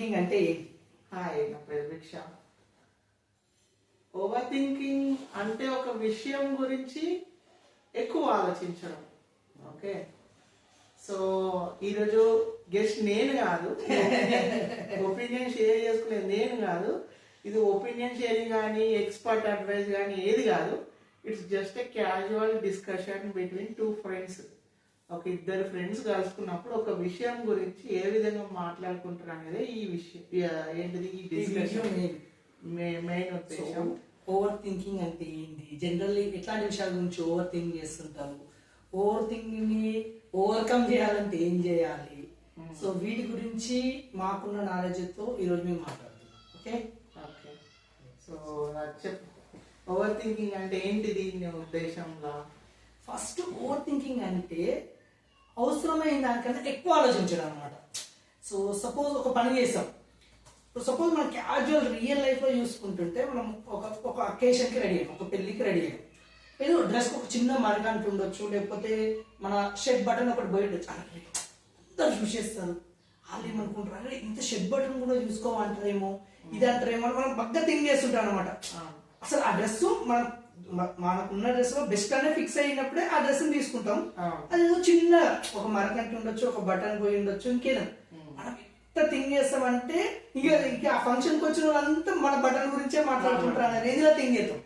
Thinking అంటే ఏంటి? Hi, నా పేరు భిక్ష. ఓవర్ థింకింగ్ అంటే ఒక విషయం గురించి ఎక్కువ ఆలోచించడం. ఓకే, సో ఈరోజు గెస్ట్ నేను కాదు, ఒపీనియన్ షేర్ చేసుకునేది నేను కాదు. ఇది ఒపీనియన్ షేరింగ్ కానీ ఎక్స్పర్ట్ అడ్వైస్ కానీ ఏది కాదు. It's just a casual discussion between two friends. ఒక ఇద్దరు ఫ్రెండ్స్ కలుసుకున్నప్పుడు ఒక విషయం గురించి ఏ విధంగా మాట్లాడుకుంటారు అనేది ఈ విషయం ఏంటిది, ఈ డిస్కషన్ మెయిన్ ఉద్దేశం. ఓవర్ థింకింగ్ అంటే ఏంటి? జనరల్లీ ఎట్లాంటి విషయాల గురించి ఓవర్ థింక్ చేస్తుంటారు? ఓవర్ థింకింగ్ ని ఓవర్కమ్ చేయాలంటే ఏం చేయాలి? సో వీటి గురించి మాకున్న నాలెడ్జ్ తో ఈరోజు మేము మాట్లాడుతున్నాం. ఓకే ఓకే, సో చెప్పు, ఓవర్ థింకింగ్ అంటే ఏంటిది నీ ఉద్దేశంలో? ఫస్ట్ ఓవర్ థింకింగ్ అంటే అవసరమైన దానికన్నా ఎక్కువ ఆలోచించడం అనమాట. సో సపోజ్ ఒక పని చేసాం, సపోజ్ మనం క్యాజువల్ రియల్ లైఫ్ లో చూసుకుంటుంటే మనం ఒక అకేషన్ కి రెడీ అయ్యాం, ఒక పెళ్లికి రెడీ అయ్యాం. ఏదో డ్రెస్ ఒక చిన్న మరకంట ఉండొచ్చు, లేకపోతే మన షర్ట్ బటన్ ఒకటి పోయి ఉండొచ్చు. అందరు చూసేస్తారు, వాళ్ళు ఏమనుకుంటారు, అరే ఇంత షర్ట్ బటన్ కూడా చూసుకోమంటారేమో, ఇది అంటారేమో, మనం బాగా థింక్ చేస్తుంటాం అనమాట. అసలు ఆ డ్రెస్ మనకున్న డ్రెస్ లో బెస్ట్ అనే ఫిక్స్ అయినప్పుడే ఆ డ్రెస్ తీసుకుంటాం. అది చిన్న ఒక మరకంట ఉండొచ్చు, ఒక బటన్ పోయి ఉండొచ్చు, ఇంకేదో మనం ఎంత థింక్ చేస్తామంటే ఇక ఆ ఫంక్షన్ కి వచ్చిన వాళ్ళంతా మన బటన్ గురించే మాట్లాడుకుంటారు అనే రేంజ్ లో థింక్ చేస్తాం.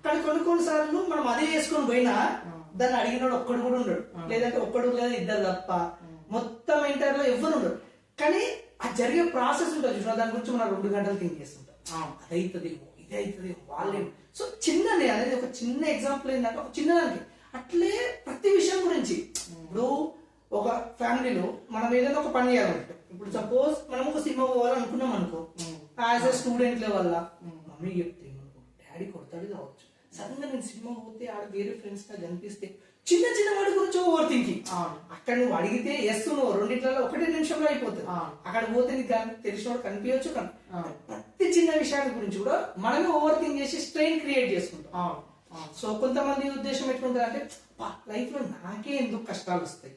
కానీ కొన్ని సార్లు మనం అదే వేసుకొని పోయినా దాన్ని అడిగినోడు ఒక్కడు కూడా ఉండడు, లేదంటే ఒక్కడు లేదా ఇద్దరు తప్ప మొత్తం ఇంటర్ లో ఎవరు ఉండరు. కానీ ఆ జరిగే ప్రాసెస్ ఉంటుంది చూసిన దాని గురించి మనం 2 గంటలు థింక్ చేస్తుంటాం. అదైతుంది, ఇది అవుతుంది, వాళ్ళేం. సో చిన్నది అనేది ఒక చిన్న ఎగ్జాంపుల్ ఏంటంటే ఒక చిన్నదానికి అట్లే ప్రతి విషయం గురించి. ఇప్పుడు ఒక ఫ్యామిలీలో మనం ఏదైనా ఒక పని చేయాలంటే, ఇప్పుడు సపోజ్ మనం ఒక సినిమా పోవాలనుకున్నాం అనుకో, యాజ్ ఎ స్టూడెంట్ వల్ల మమ్మీ చెప్తే డాడీ కొడతాడు కావచ్చు, సడన్ గా నేను సినిమా పోతే ఆడ వేరే ఫ్రెండ్స్ గా కనిపిస్తే చిన్న చిన్న వాడి గురించి ఓవర్ థింకింగ్. అక్కడ నువ్వు అడిగితే ఎస్ నువ్వు రెండిట్లలో 1 నిమిషంలో అయిపోతుంది. అక్కడ పోతే నీకు తెలిసినోడు కనిపించచ్చు, కానీ ప్రతి చిన్న విషయాల గురించి కూడా మనమే ఓవర్ థింక్ చేసి స్ట్రెయిన్ క్రియేట్ చేసుకుంటాం. సో కొంతమంది ఉద్దేశం ఎట్లుంటుంది అంటే, లైఫ్ లో నాకే ఎందుకు కష్టాలు వస్తాయి,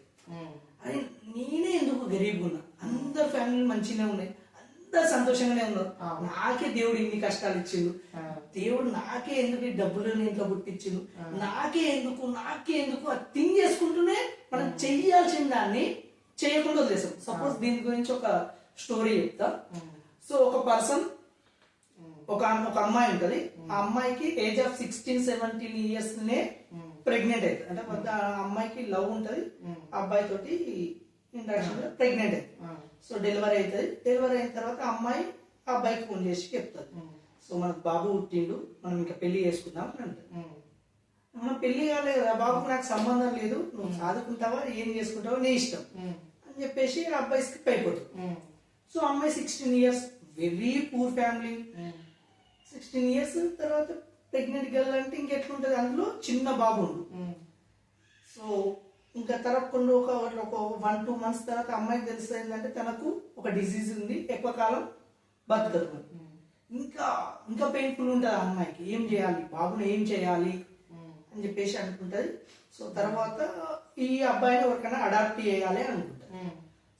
అరే నేనే ఎందుకు గరీబ్గా ఉన్నా, అందరు ఫ్యామిలీ మంచిగానే ఉన్నాయి, అందరు సంతోషంగానే ఉన్నారు, నాకే దేవుడు ఇన్ని కష్టాలు ఇచ్చిండు, దేవుడు నాకే ఎందుకు ఈ డబ్బులు ఇంట్లో పుట్టించిండు, నాకే ఎందుకు అది థింక్ చేసుకుంటూనే మనం చెయ్యాల్సిన దాన్ని చేయకుండా వదిలేసాం. సపోజ్ దీని గురించి ఒక స్టోరీ చెప్తా. సో ఒక పర్సన్, ఒక అమ్మాయి ఉంటది, ఆ అమ్మాయికి ఏజ్ ఆఫ్ 16-17 years నే ప్రెగ్నెంట్ అవుతుంది. అంటే ఆ అమ్మాయికి లవ్ ఉంటది, ఆ అబ్బాయి తోటి ఇంట్రాక్షన్ ప్రెగ్నెంట్ అవుతుంది. సో డెలివరీ అవుతుంది. డెలివరీ అయిన తర్వాత అమ్మాయి ఆ అబ్బాయికి ఫోన్ చేసి చెప్తారు, సో మనకు బాబు పుట్టిండు, మనం ఇంకా పెళ్లి చేసుకుందాం అని అంటారు. మనం పెళ్లి కాలేదు కదా, బాబుకు నాకు సంబంధం లేదు, నువ్వు చదువుకుంటావా ఏం చేసుకుంటావా నీ ఇష్టం అని చెప్పేసి ఆ అబ్బాయి స్కిప్ అయిపోతుంది. సో అమ్మాయి 16 years, very poor family. 16 years తర్వాత ప్రెగ్నెంట్ గర్ల్ అంటే ఇంకెట్లుంటది, అందులో చిన్న బాబు ఉండు. సో ఇంకా తర్వాత కొన్ని ఒక 1-2 months తర్వాత అమ్మాయికి తెలుస్తుంది ఏంటంటే తనకు ఒక డిసీజ్ ఉంది, ఎక్కువ కాలం బతకదు. ఇంకా పెయిన్ఫుల్ ఉంటుంది ఆ అమ్మాయికి, ఏం చేయాలి, బాబుని ఏం చేయాలి అని చెప్పేసి అనుకుంటది. సో తర్వాత ఈ అబ్బాయిని ఎవరికైనా అడాప్ట్ చేయాలి అని అనుకుంటది.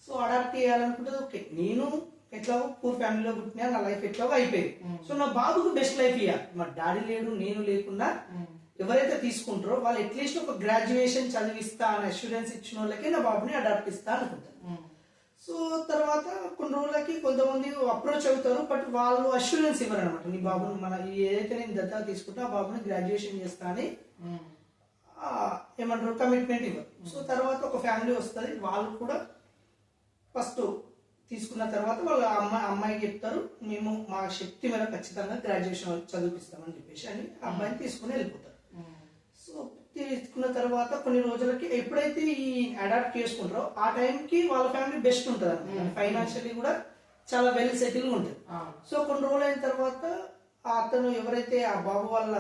సో అడాప్ట్ చేయాలనుకుంటుంది. ఓకే, నేను ఎట్లాగో పూర్ ఫ్యామిలీలో పుట్టినా, నా లైఫ్ ఎట్లాగో అయిపోయింది, సో నా బాబుకు బెస్ట్ లైఫ్ ఇవ్వాలి. మా డాడీ లేడు, నేను లేకుండా ఎవరైతే తీసుకుంటారో వాళ్ళు అట్లీస్ట్ ఒక గ్రాడ్యుయేషన్ చదివిస్తా అని అష్యూరెన్స్ ఇచ్చిన వాళ్ళకి నా బాబుని అడాప్ట్ ఇస్తా అనుకుంటారు. సో తర్వాత కొన్ని రోజులకి కొంతమంది అప్రోచ్ అవుతారు, బట్ వాళ్ళు అష్యూరెన్స్ ఇవ్వరు అనమాట. నీ బాబుని మన ఏదైతే నేను దత్తత తీసుకుంటా ఆ బాబుని గ్రాడ్యుయేషన్ చేస్తా అని ఏమంటారు, కమిట్మెంట్ ఇవ్వరు. సో తర్వాత ఒక ఫ్యామిలీ వస్తుంది, వాళ్ళు కూడా ఫస్ట్ తీసుకున్న తర్వాత వాళ్ళు అమ్మాయికి చెప్తారు, మేము మా శక్తి మీద ఖచ్చితంగా గ్రాడ్యుయేషన్ చదివిస్తామని చెప్పేసి అని అబ్బాయిని తీసుకుని వెళ్ళిపోతారు. సో తీసుకున్న తర్వాత కొన్ని రోజులకి ఎప్పుడైతే ఈ అడాప్ట్ చేసుకుంటారో ఆ టైంకి వాళ్ళ ఫ్యామిలీ బెస్ట్ ఉంటుంది అన్నమాట, ఫైనాన్షియల్లీ కూడా చాలా వెల్ సెటిల్ ఉంటుంది. సో కొన్ని రోజులు అయిన తర్వాత అతను ఎవరైతే ఆ బాబు వాళ్ళ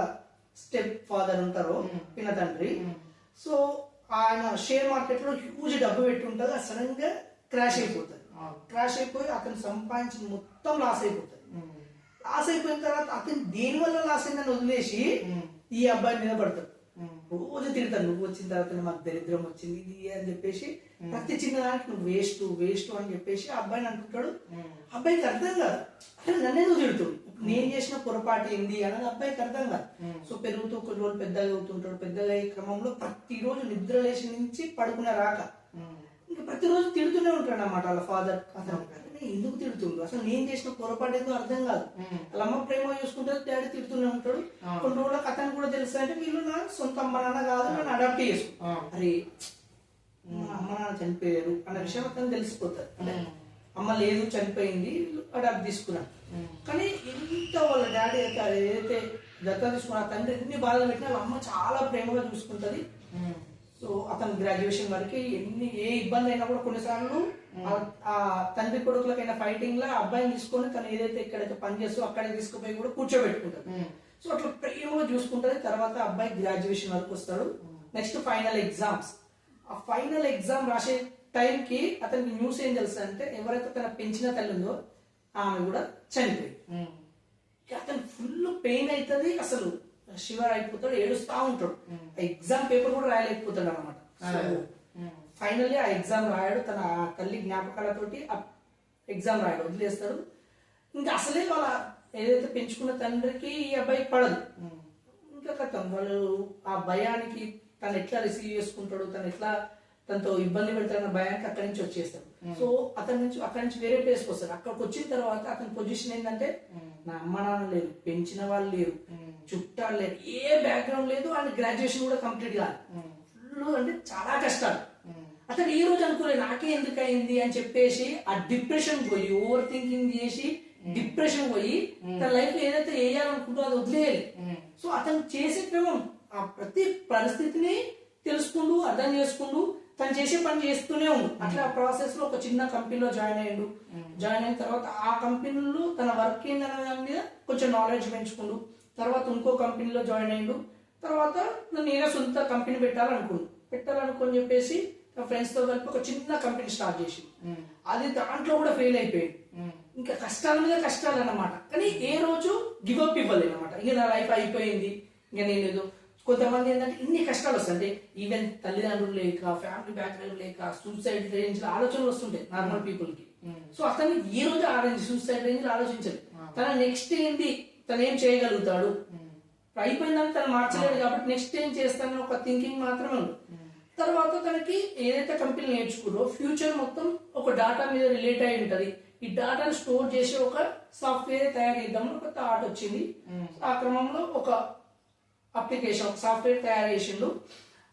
స్టెప్ ఫాదర్ ఉంటారో, పిన్న తండ్రి, సో ఆయన షేర్ మార్కెట్ లో హ్యూజ్ డబ్బు పెట్టి ఉంటుంది, అది సడన్ గా క్రాష్ అయిపోతుంది. క్రాష్ అయిపోయి అతను సంపాదించిన మొత్తం లాస్ అయిపోతుంది. లాస్ అయిపోయిన తర్వాత అతను దేని వల్ల లాస్ అయిందని వదిలేసి ఈ అబ్బాయి మీద పడతాడు. రోజు తిడతాడు, నువ్వు వచ్చిన తర్వాత మాకు దరిద్రం వచ్చింది ఇది అని చెప్పేసి ప్రతి చిన్న దానికి నువ్వు వేస్ట్ అని చెప్పేసి ఆ అబ్బాయిని అంటుంటాడు. అబ్బాయికి అర్థం కాదు, అంటే నన్నేదో తిడుతుంది, నేను చేసిన పొరపాటు ఏంది అనేది అబ్బాయికి అర్థం కాదు. సో పెరుగుతూ కొన్ని రోజులు పెద్దగా అవుతుంటాడు. పెద్దగా అయ్యే క్రమంలో ప్రతిరోజు నిద్ర లేచి నుంచి పడుకునే రాక ఇంకా ప్రతిరోజు తిడుతూనే ఉంటాడు అన్నమాట వాళ్ళ ఫాదర్. అతను ఎందుకు తిడుతుండ్రు, అసలు నేను చేసిన పొరపాటు ఏదో అర్థం కాదు. వాళ్ళ అమ్మ ప్రేమ చూసుకుంటే డాడీ తిడుతూనే ఉంటాడు. కొన్ని రోజులకు అతను కూడా తెలుసు అంటే వీళ్ళు నా సొంత అమ్మ నాన్న కాదు, నన్ను అడాప్ట్ చేసుకో, అరే మా అమ్మ నాన్న చనిపోయారు అన్న విషయం అతను తెలిసిపోతారు. అంటే అమ్మ లేదు చనిపోయింది, అడాప్ట్ తీసుకున్నాను. కానీ ఇంత వాళ్ళ డాడీ ఏదైతే దత్తా తీసుకున్న తండ్రి ఎన్ని బాధలు పెట్టినా వాళ్ళ అమ్మ చాలా ప్రేమగా చూసుకుంటది. సో అతను గ్రాడ్యుయేషన్ వరకు ఏ ఇబ్బంది అయినా కూడా కొన్నిసార్లు ఆ తండ్రి కొడుకులకైనా ఫైటింగ్ లా అబ్బాయిని తీసుకొని తను ఏదైతే ఎక్కడైతే పని చేస్తూ అక్కడే తీసుకుపోయి కూడా కూర్చోబెట్టుకుంటారు. సో అట్లా ప్రేమగా చూసుకుంటది. తర్వాత అబ్బాయి గ్రాడ్యుయేషన్ వరకు వస్తాడు. Next final exams. ఆ ఫైనల్ ఎగ్జామ్ రాసే టైంకి అతనికి న్యూస్ ఏం తెలుసు అంటే ఎవరైతే తన పెంచిన తల్లి ఉందో ఆమె కూడా చనిపోయింది. అతను ఫుల్ పెయిన్ అవుతుంది, అసలు షివర్ అయిపోతాడు, ఏడుస్తా ఉంటాడు. ఎగ్జామ్ పేపర్ కూడా రాయలేకపోతాడు అనమాట. ఫైనల్లీ ఆ ఎగ్జామ్ రాయాడు, తన తల్లి జ్ఞాపకాలతోటి ఆ ఎగ్జామ్ రాయాడు, వదిలేస్తాడు. ఇంకా అసలే వాళ్ళ ఏదైతే పెంచుకున్న తండ్రికి ఈ అబ్బాయి పడదు. ఇంకా కథం వాళ్ళు ఆ భయానికి తను ఎట్లా రిసీవ్ చేసుకుంటాడు, తను ఎట్లా తనతో ఇబ్బంది పెడతాడన్న భయానికి అక్కడి నుంచి వచ్చేస్తాడు. సో అక్కడి నుంచి వేరే ప్లేస్కి వస్తాడు. అక్కడికి వచ్చిన తర్వాత అతని పొజిషన్ ఏంటంటే నా అమ్మ నాన్న లేరు, పెంచిన వాళ్ళు లేరు, చుట్టాలు లేరు, ఏ బ్యాక్గ్రౌండ్ లేదు, అండ్ గ్రాడ్యుయేషన్ కూడా కంప్లీట్ కాదు. ఫుల్ అంటే చాలా కష్టాలు. అతను ఈ రోజు అనుకోలేదు నాకే ఎందుకు అయింది అని చెప్పేసి ఆ డిప్రెషన్ పోయి ఓవర్ థింకింగ్ చేసి డిప్రెషన్ పోయి తన లైఫ్ ఏదైతే వేయాలనుకుంటో అది వదిలేయాలి. సో అతను చేసే క్రమం ఆ ప్రతి పరిస్థితిని తెలుసుకుంటూ అర్థం చేసుకుంటూ తను చేసే పని చేస్తూనే ఉండు. అట్లా ప్రాసెస్ లో ఒక చిన్న కంపెనీలో జాయిన్ అయ్యిండు. జాయిన్ అయిన తర్వాత ఆ కంపెనీలో తన వర్క్ ఏందనే దాని మీద కొంచెం నాలెడ్జ్ పెంచుకుండు. తర్వాత ఇంకో కంపెనీలో జాయిన్ అయ్యిండు. తర్వాత నేనే సొంత కంపెనీ పెట్టాలనుకుని చెప్పేసి ఫ్రెండ్స్ తో కలిపి ఒక చిన్న కంపెనీ స్టార్ట్ చేసి అది దాంట్లో కూడా ఫెయిల్ అయిపోయింది. ఇంకా కష్టాల మీద కష్టాలు అన్నమాట. కానీ ఏ రోజు గివప్ ఇవ్వలేదు అనమాట. ఇక నా లైఫ్ అయిపోయింది, ఇంకా నేను ఏదో కొంతమంది ఏంటంటే ఇన్ని కష్టాలు వస్తాయి, అంటే ఈవెన్ తల్లిదండ్రులు లేక ఫ్యామిలీ బ్యాక్గ్రౌండ్ లేక సూసైడ్ రేంజ్ ఆలోచనలు వస్తుంటాయి నార్మల్ పీపుల్ కి. సో అతన్ని ఈ రోజు సూసైడ్ రేంజ్ ఆలోచించాలి. తన నెక్స్ట్ ఏంటి, తను ఏం చేయగలుగుతాడు, అయిపోయిందని తను మార్చలేదు కాబట్టి నెక్స్ట్ ఏం చేస్తానని ఒక థింకింగ్ మాత్రమే ఉంది. తర్వాత తనకి ఏదైతే కంపెనీ నేర్చుకున్నారో ఫ్యూచర్ మొత్తం ఒక డాటా మీద రిలేట్ అయి ఉంటది. ఈ డాటాను స్టోర్ చేసి ఒక సాఫ్ట్వేర్ తయారు చేద్దామని ఒక థాట్ వచ్చింది. ఆ క్రమంలో ఒక అప్లికేషన్ సాఫ్ట్వేర్ తయారు చేసిండు.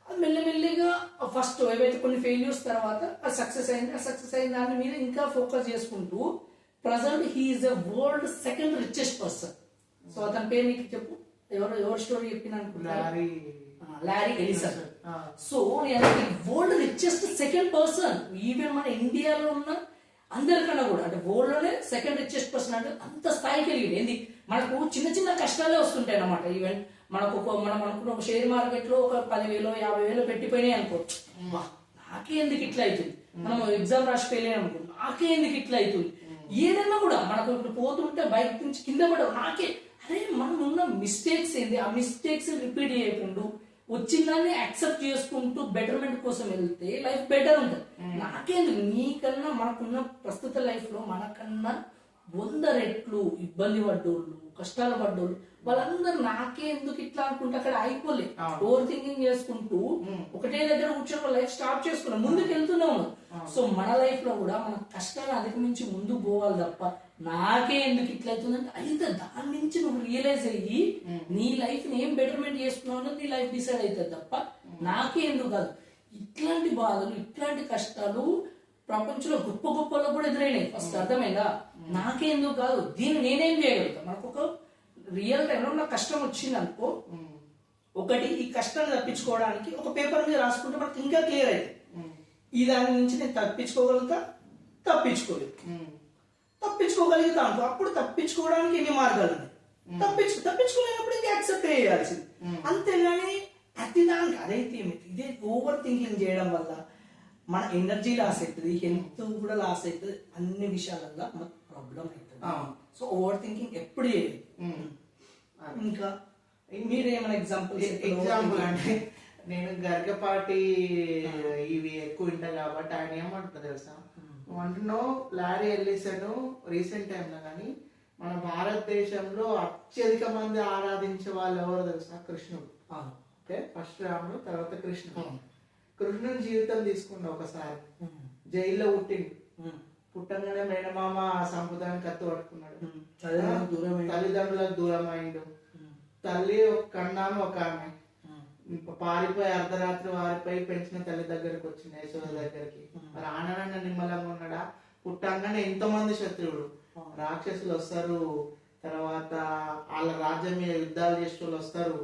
అది మెల్లిమెల్లిగా ఫస్ట్ ఏవైతే కొన్ని ఫెయిల్యూర్స్ తర్వాత అది సక్సెస్ అయింది. ఆ సక్సెస్ అయిన దాని మీద ఇంకా ఫోకస్ చేసుకుంటూ present he is the world second richest person. So అతని పేరు నీకు చెప్పు, ఎవరు స్టోరీ చెప్పిన Larry Ellison. So world richest second person. Even మన ఇండియాలో ఉన్న అందరికన్నా కూడా అంటే వరల్డ్ లోనే సెకండ్ రిచెస్ట్ పర్సన్. అంటే అంత స్థాయికి వెళ్ళింది. ఏంది మనకు చిన్న చిన్న కష్టాలే వస్తుంటాయి అన్నమాట. ఈవెన్ మనం అనుకున్న ఒక షేర్ మార్కెట్ లో ఒక 10,000 50,000 పెట్టిపోయినాయి అనుకో, నాకే ఎందుకు ఇట్లా అవుతుంది. మనం ఎగ్జామ్ రాసి ఫెయిల్ అయినా అనుకో, నాకే ఎందుకు ఇట్లా అవుతుంది. ఏదైనా కూడా మనకు ఇప్పుడు పోతుంటే బైక్ నుంచి కింద పడవు, నాకే అరే మనం ఉన్న మిస్టేక్స్ ఏంది, ఆ మిస్టేక్స్ రిపీట్ చేయకుండా వచ్చిన దాన్ని యాక్సెప్ట్ చేసుకుంటూ బెటర్మెంట్ కోసం వెళ్తే లైఫ్ బెటర్ ఉంటుంది. నాకేందుకు, నీకన్నా మనకున్న ప్రస్తుత లైఫ్ లో మనకన్నా 100 రెట్లు ఇబ్బంది పడ్డోళ్ళు, కష్టాలు పడ్డోళ్ళు వాళ్ళందరూ నాకే ఎందుకు ఇట్లా అనుకుంటే అక్కడ అయిపోలే. ఓవర్ థింకింగ్ చేసుకుంటూ ఒకటే దగ్గర కూర్చొని లైఫ్ స్టార్ట్ చేసుకున్నాం, ముందుకు వెళ్తూనే ఉన్నాం. సో మన లైఫ్ లో కూడా మన కష్టాలు అధిగమించి ముందుకు పోవాలి తప్ప నాకే ఎందుకు ఇట్లా అవుతుందంటే అయితే దాని నుంచి నువ్వు రియలైజ్ అయ్యి నీ లైఫ్ ని ఏం బెటర్మెంట్ చేసుకున్నావు నీ లైఫ్ డిసైడ్ అవుతుంది తప్ప నాకే ఎందుకు కాదు. ఇట్లాంటి బాధలు ఇట్లాంటి కష్టాలు ప్రపంచంలో గొప్ప గొప్పలో కూడా ఎదురైనాయి. ఫస్ట్ అర్థమైందా, నాకే ఎందుకు కాదు, దీన్ని నేనేం చేయగలుగుతా. మనకు ఒక రియల్ టైంలో నాకు కష్టం వచ్చింది అనుకో, ఒకటి ఈ కష్టాన్ని తప్పించుకోవడానికి ఒక పేపర్ మీద రాసుకుంటే మనకు ఇంకా క్లియర్ అయింది. ఈ దాని నుంచి నేను తప్పించుకోగలుగుతా, తప్పించుకోగలుగుతా అనుకో, అప్పుడు తప్పించుకోవడానికి ఎన్ని మార్గాలు ఉన్నాయి. తప్పించుకోలేనప్పుడు ఇంకా యాక్సెప్ట్ చేయాల్సింది. అంతేగాని ప్రతిదానికి అదైతే ఏమైతే ఇదే ఓవర్ థింకింగ్ చేయడం వల్ల మన ఎనర్జీ లాస్ అవుతుంది, హెల్త్ కూడా లాస్ అవుతుంది, అన్ని విషయాలలో మనకు ప్రాబ్లం అవుతుంది. సో ఓవర్ థింకింగ్ ఎప్పుడు చేయలేదు. ఇంకా మీరు ఏమైనా ఎగ్జాంపుల్ అంటే నేను గరికపాటి ఇవి ఎక్కువ వింటా కాబట్టి ఆయన ఏమంటారు తెలుసా, నువ్వు అంటున్నావు లారీ ఎల్లిసన్ రీసెంట్ టైంలో కానీ మన భారతదేశంలో అత్యధిక మంది ఆరాధించే వాళ్ళు ఎవరు తెలుసా, కృష్ణుడు. ఓకే, ఫస్ట్ రాముడు, తర్వాత కృష్ణుడు. కృష్ణుని జీవితం తీసుకున్నా ఒకసారి. జైల్లో పుట్టిండు, పుట్టంగానే మేనమామ సంపుదాన్ని కత్తి పట్టుకున్నాడు, తల్లిదండ్రులకు దూరం అయిండు, తల్లి ఒక కన్నాను ఒక ఆమె పారిపోయి అర్ధరాత్రి వారిపై పెంచిన తల్లి దగ్గరికి వచ్చింది, యశోద దగ్గరికి. మరి ఆనందంగా నిమ్మలంగా ఉన్నాడా? పుట్టంగానే ఎంతమంది శత్రువులు, రాక్షసులు వస్తారు, తర్వాత వాళ్ళ రాజ్యం మీద యుద్ధాలు చేసే వాళ్ళు వస్తారు,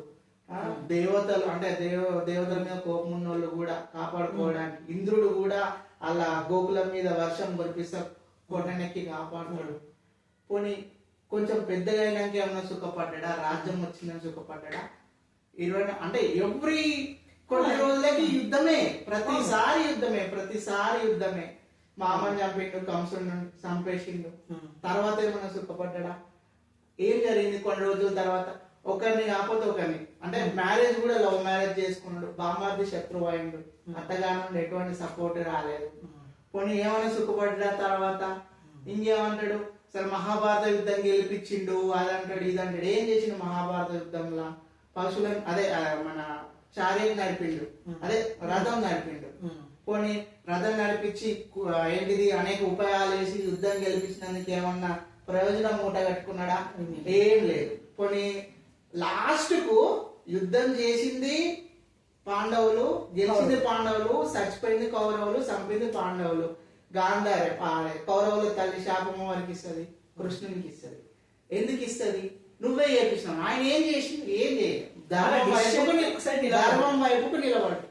దేవతలు అంటే దేవతల మీద కోపం ఉన్న వాళ్ళు కూడా కాపాడుకోవడానికి. ఇంద్రుడు కూడా అలా గోకులం మీద వర్షం కురిపిస్తా కొండనెక్కి కాపాడుతాడు. పోనీ కొంచెం పెద్దగా అయినాక ఏమన్నా సుఖపడ్డా, రాజ్యం వచ్చిందని సుఖపడ్డా? 20 అంటే ఎవ్రీ కొన్ని రోజులకి యుద్ధమే, ప్రతిసారి యుద్ధమే. మామని చంపిండు, కంసుడు చంపేసిండు, తర్వాత ఏమన్నా సుఖపడ్డా? ఏం జరిగింది? కొన్ని రోజుల తర్వాత ఒకరిని కాకపోతే ఒకరిని, అంటే మ్యారేజ్ కూడా లవ్ మ్యారేజ్ చేసుకున్నాడు, బామార్ది శత్రువు అయిండు, అత్తగానం ఎటువంటి సపోర్ట్ రాలేదు. పోనీ ఏమైనా సుఖపడ్డా? తర్వాత ఇంకేమంటాడు, సరే మహాభారత యుద్ధం గెలిపించిండు, అదంటాడు ఇదంటాడు. ఏం చేసిండు మహాభారత యుద్ధంలో? పశువులను అదే మన చార్యం నడిపిండు, అదే రథం నడిపిండు. పోనీ రథం నడిపించి ఏంటిది అనేక ఉపాయాలు వేసి యుద్ధం గెలిపించినందుకు ఏమన్నా ప్రయోజనం మూట కట్టుకున్నాడా? ఏం లేదు. పోనీ లాస్ట్ కు యుద్ధం చేసింది పాండవులు, గెలిచింది పాండవులు, చచ్చిపోయింది కౌరవులు, చంపింది పాండవులు. గాంధారే కౌరవుల తల్లి శాపము వారికి ఇస్తుంది, కృష్ణునికి ఇస్తుంది. ఎందుకు ఇస్తుంది? నువ్వే చేపించినావు. ఆయన ఏం చేసింది? ఏం చేయలేదు. ధర్మం వైపుకు నిలబడు.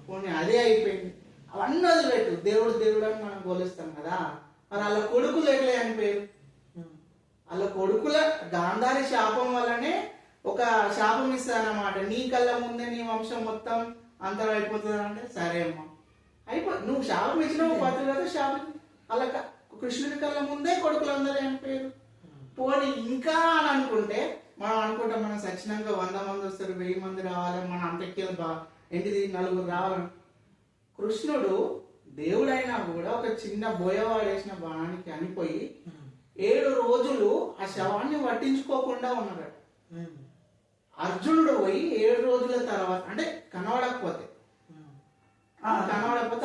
పోనీ అదే అయిపోయింది. అవన్నీ వదిలిపెట్టు. దేవుడు దేవుడు అని మనం పోలిస్తాం కదా. మరి వాళ్ళ కొడుకులు ఎట్లా చనిపోయారు? వాళ్ళ కొడుకుల గాంధారి శాపం వల్లనే ఒక శాపం ఇస్తానమాట, నీ కళ్ళ ముందే నీ వంశం మొత్తం అంతరం అయిపోతుంది అంటే, సరే అమ్మా నువ్వు శాపం ఇచ్చినావు, పత్రిక శాపం అలా కృష్ణుడి కళ్ళ ముందే కొడుకులందరూ చనిపోయారు. పోనీ ఇంకా అని అనుకుంటే మనం అనుకుంటాం, మనం సచ్చినాక 100 మంది వస్తారు, 1000 మంది రావాలి, మన అంత్యక్రియలు ఏంటిది 4 రావాలని. కృష్ణుడు దేవుడైనా కూడా ఒక చిన్న బోయవాడేసిన బాణానికి అనిపోయి 7 రోజులు ఆ శవాన్ని పట్టించుకోకుండా ఉన్నాడు. అర్జునుడు పోయి 7 రోజుల తర్వాత, అంటే కనబడకపోతే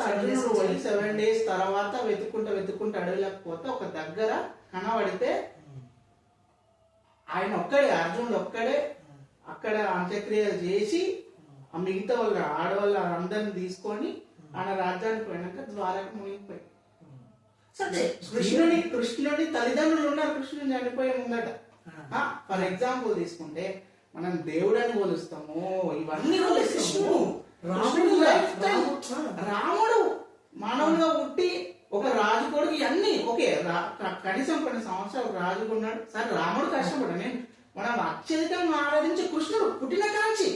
అర్జునుడు పోయి 7 days తర్వాత వెతుక్కుంటూ అడవిలోకి పోతే ఒక దగ్గర కనబడితే ఆయన ఒక్కడే, అర్జునుడు ఒక్కడే అక్కడ అంత్యక్రియలు చేసి ఆ మిగతా వాళ్ళు ఆడవాళ్ళ అందరిని తీసుకొని ఆయన రాజ్యానికి పోయినాక ద్వారకు మునిగిపోయి. కృష్ణుడి తల్లిదండ్రులు ఉన్నారు, కృష్ణుని చనిపోయే ముందట. ఫర్ ఎగ్జాంపుల్ తీసుకుంటే మనం దేవుడని పోలుస్తాము, ఇవన్నీ పోలుస్తాము. రాముడు మానవులుగా పుట్టి ఒక రాజు కొడుకు, ఇవన్నీ ఓకే. కనీసం కొన్ని సంవత్సరాలు రాజుగా ఉన్నాడు. సరే రాముడు కష్టపడ, నేను మనం అత్యధికంగా ఆరాధించే కృష్ణుడు పుట్టిన కాంచి.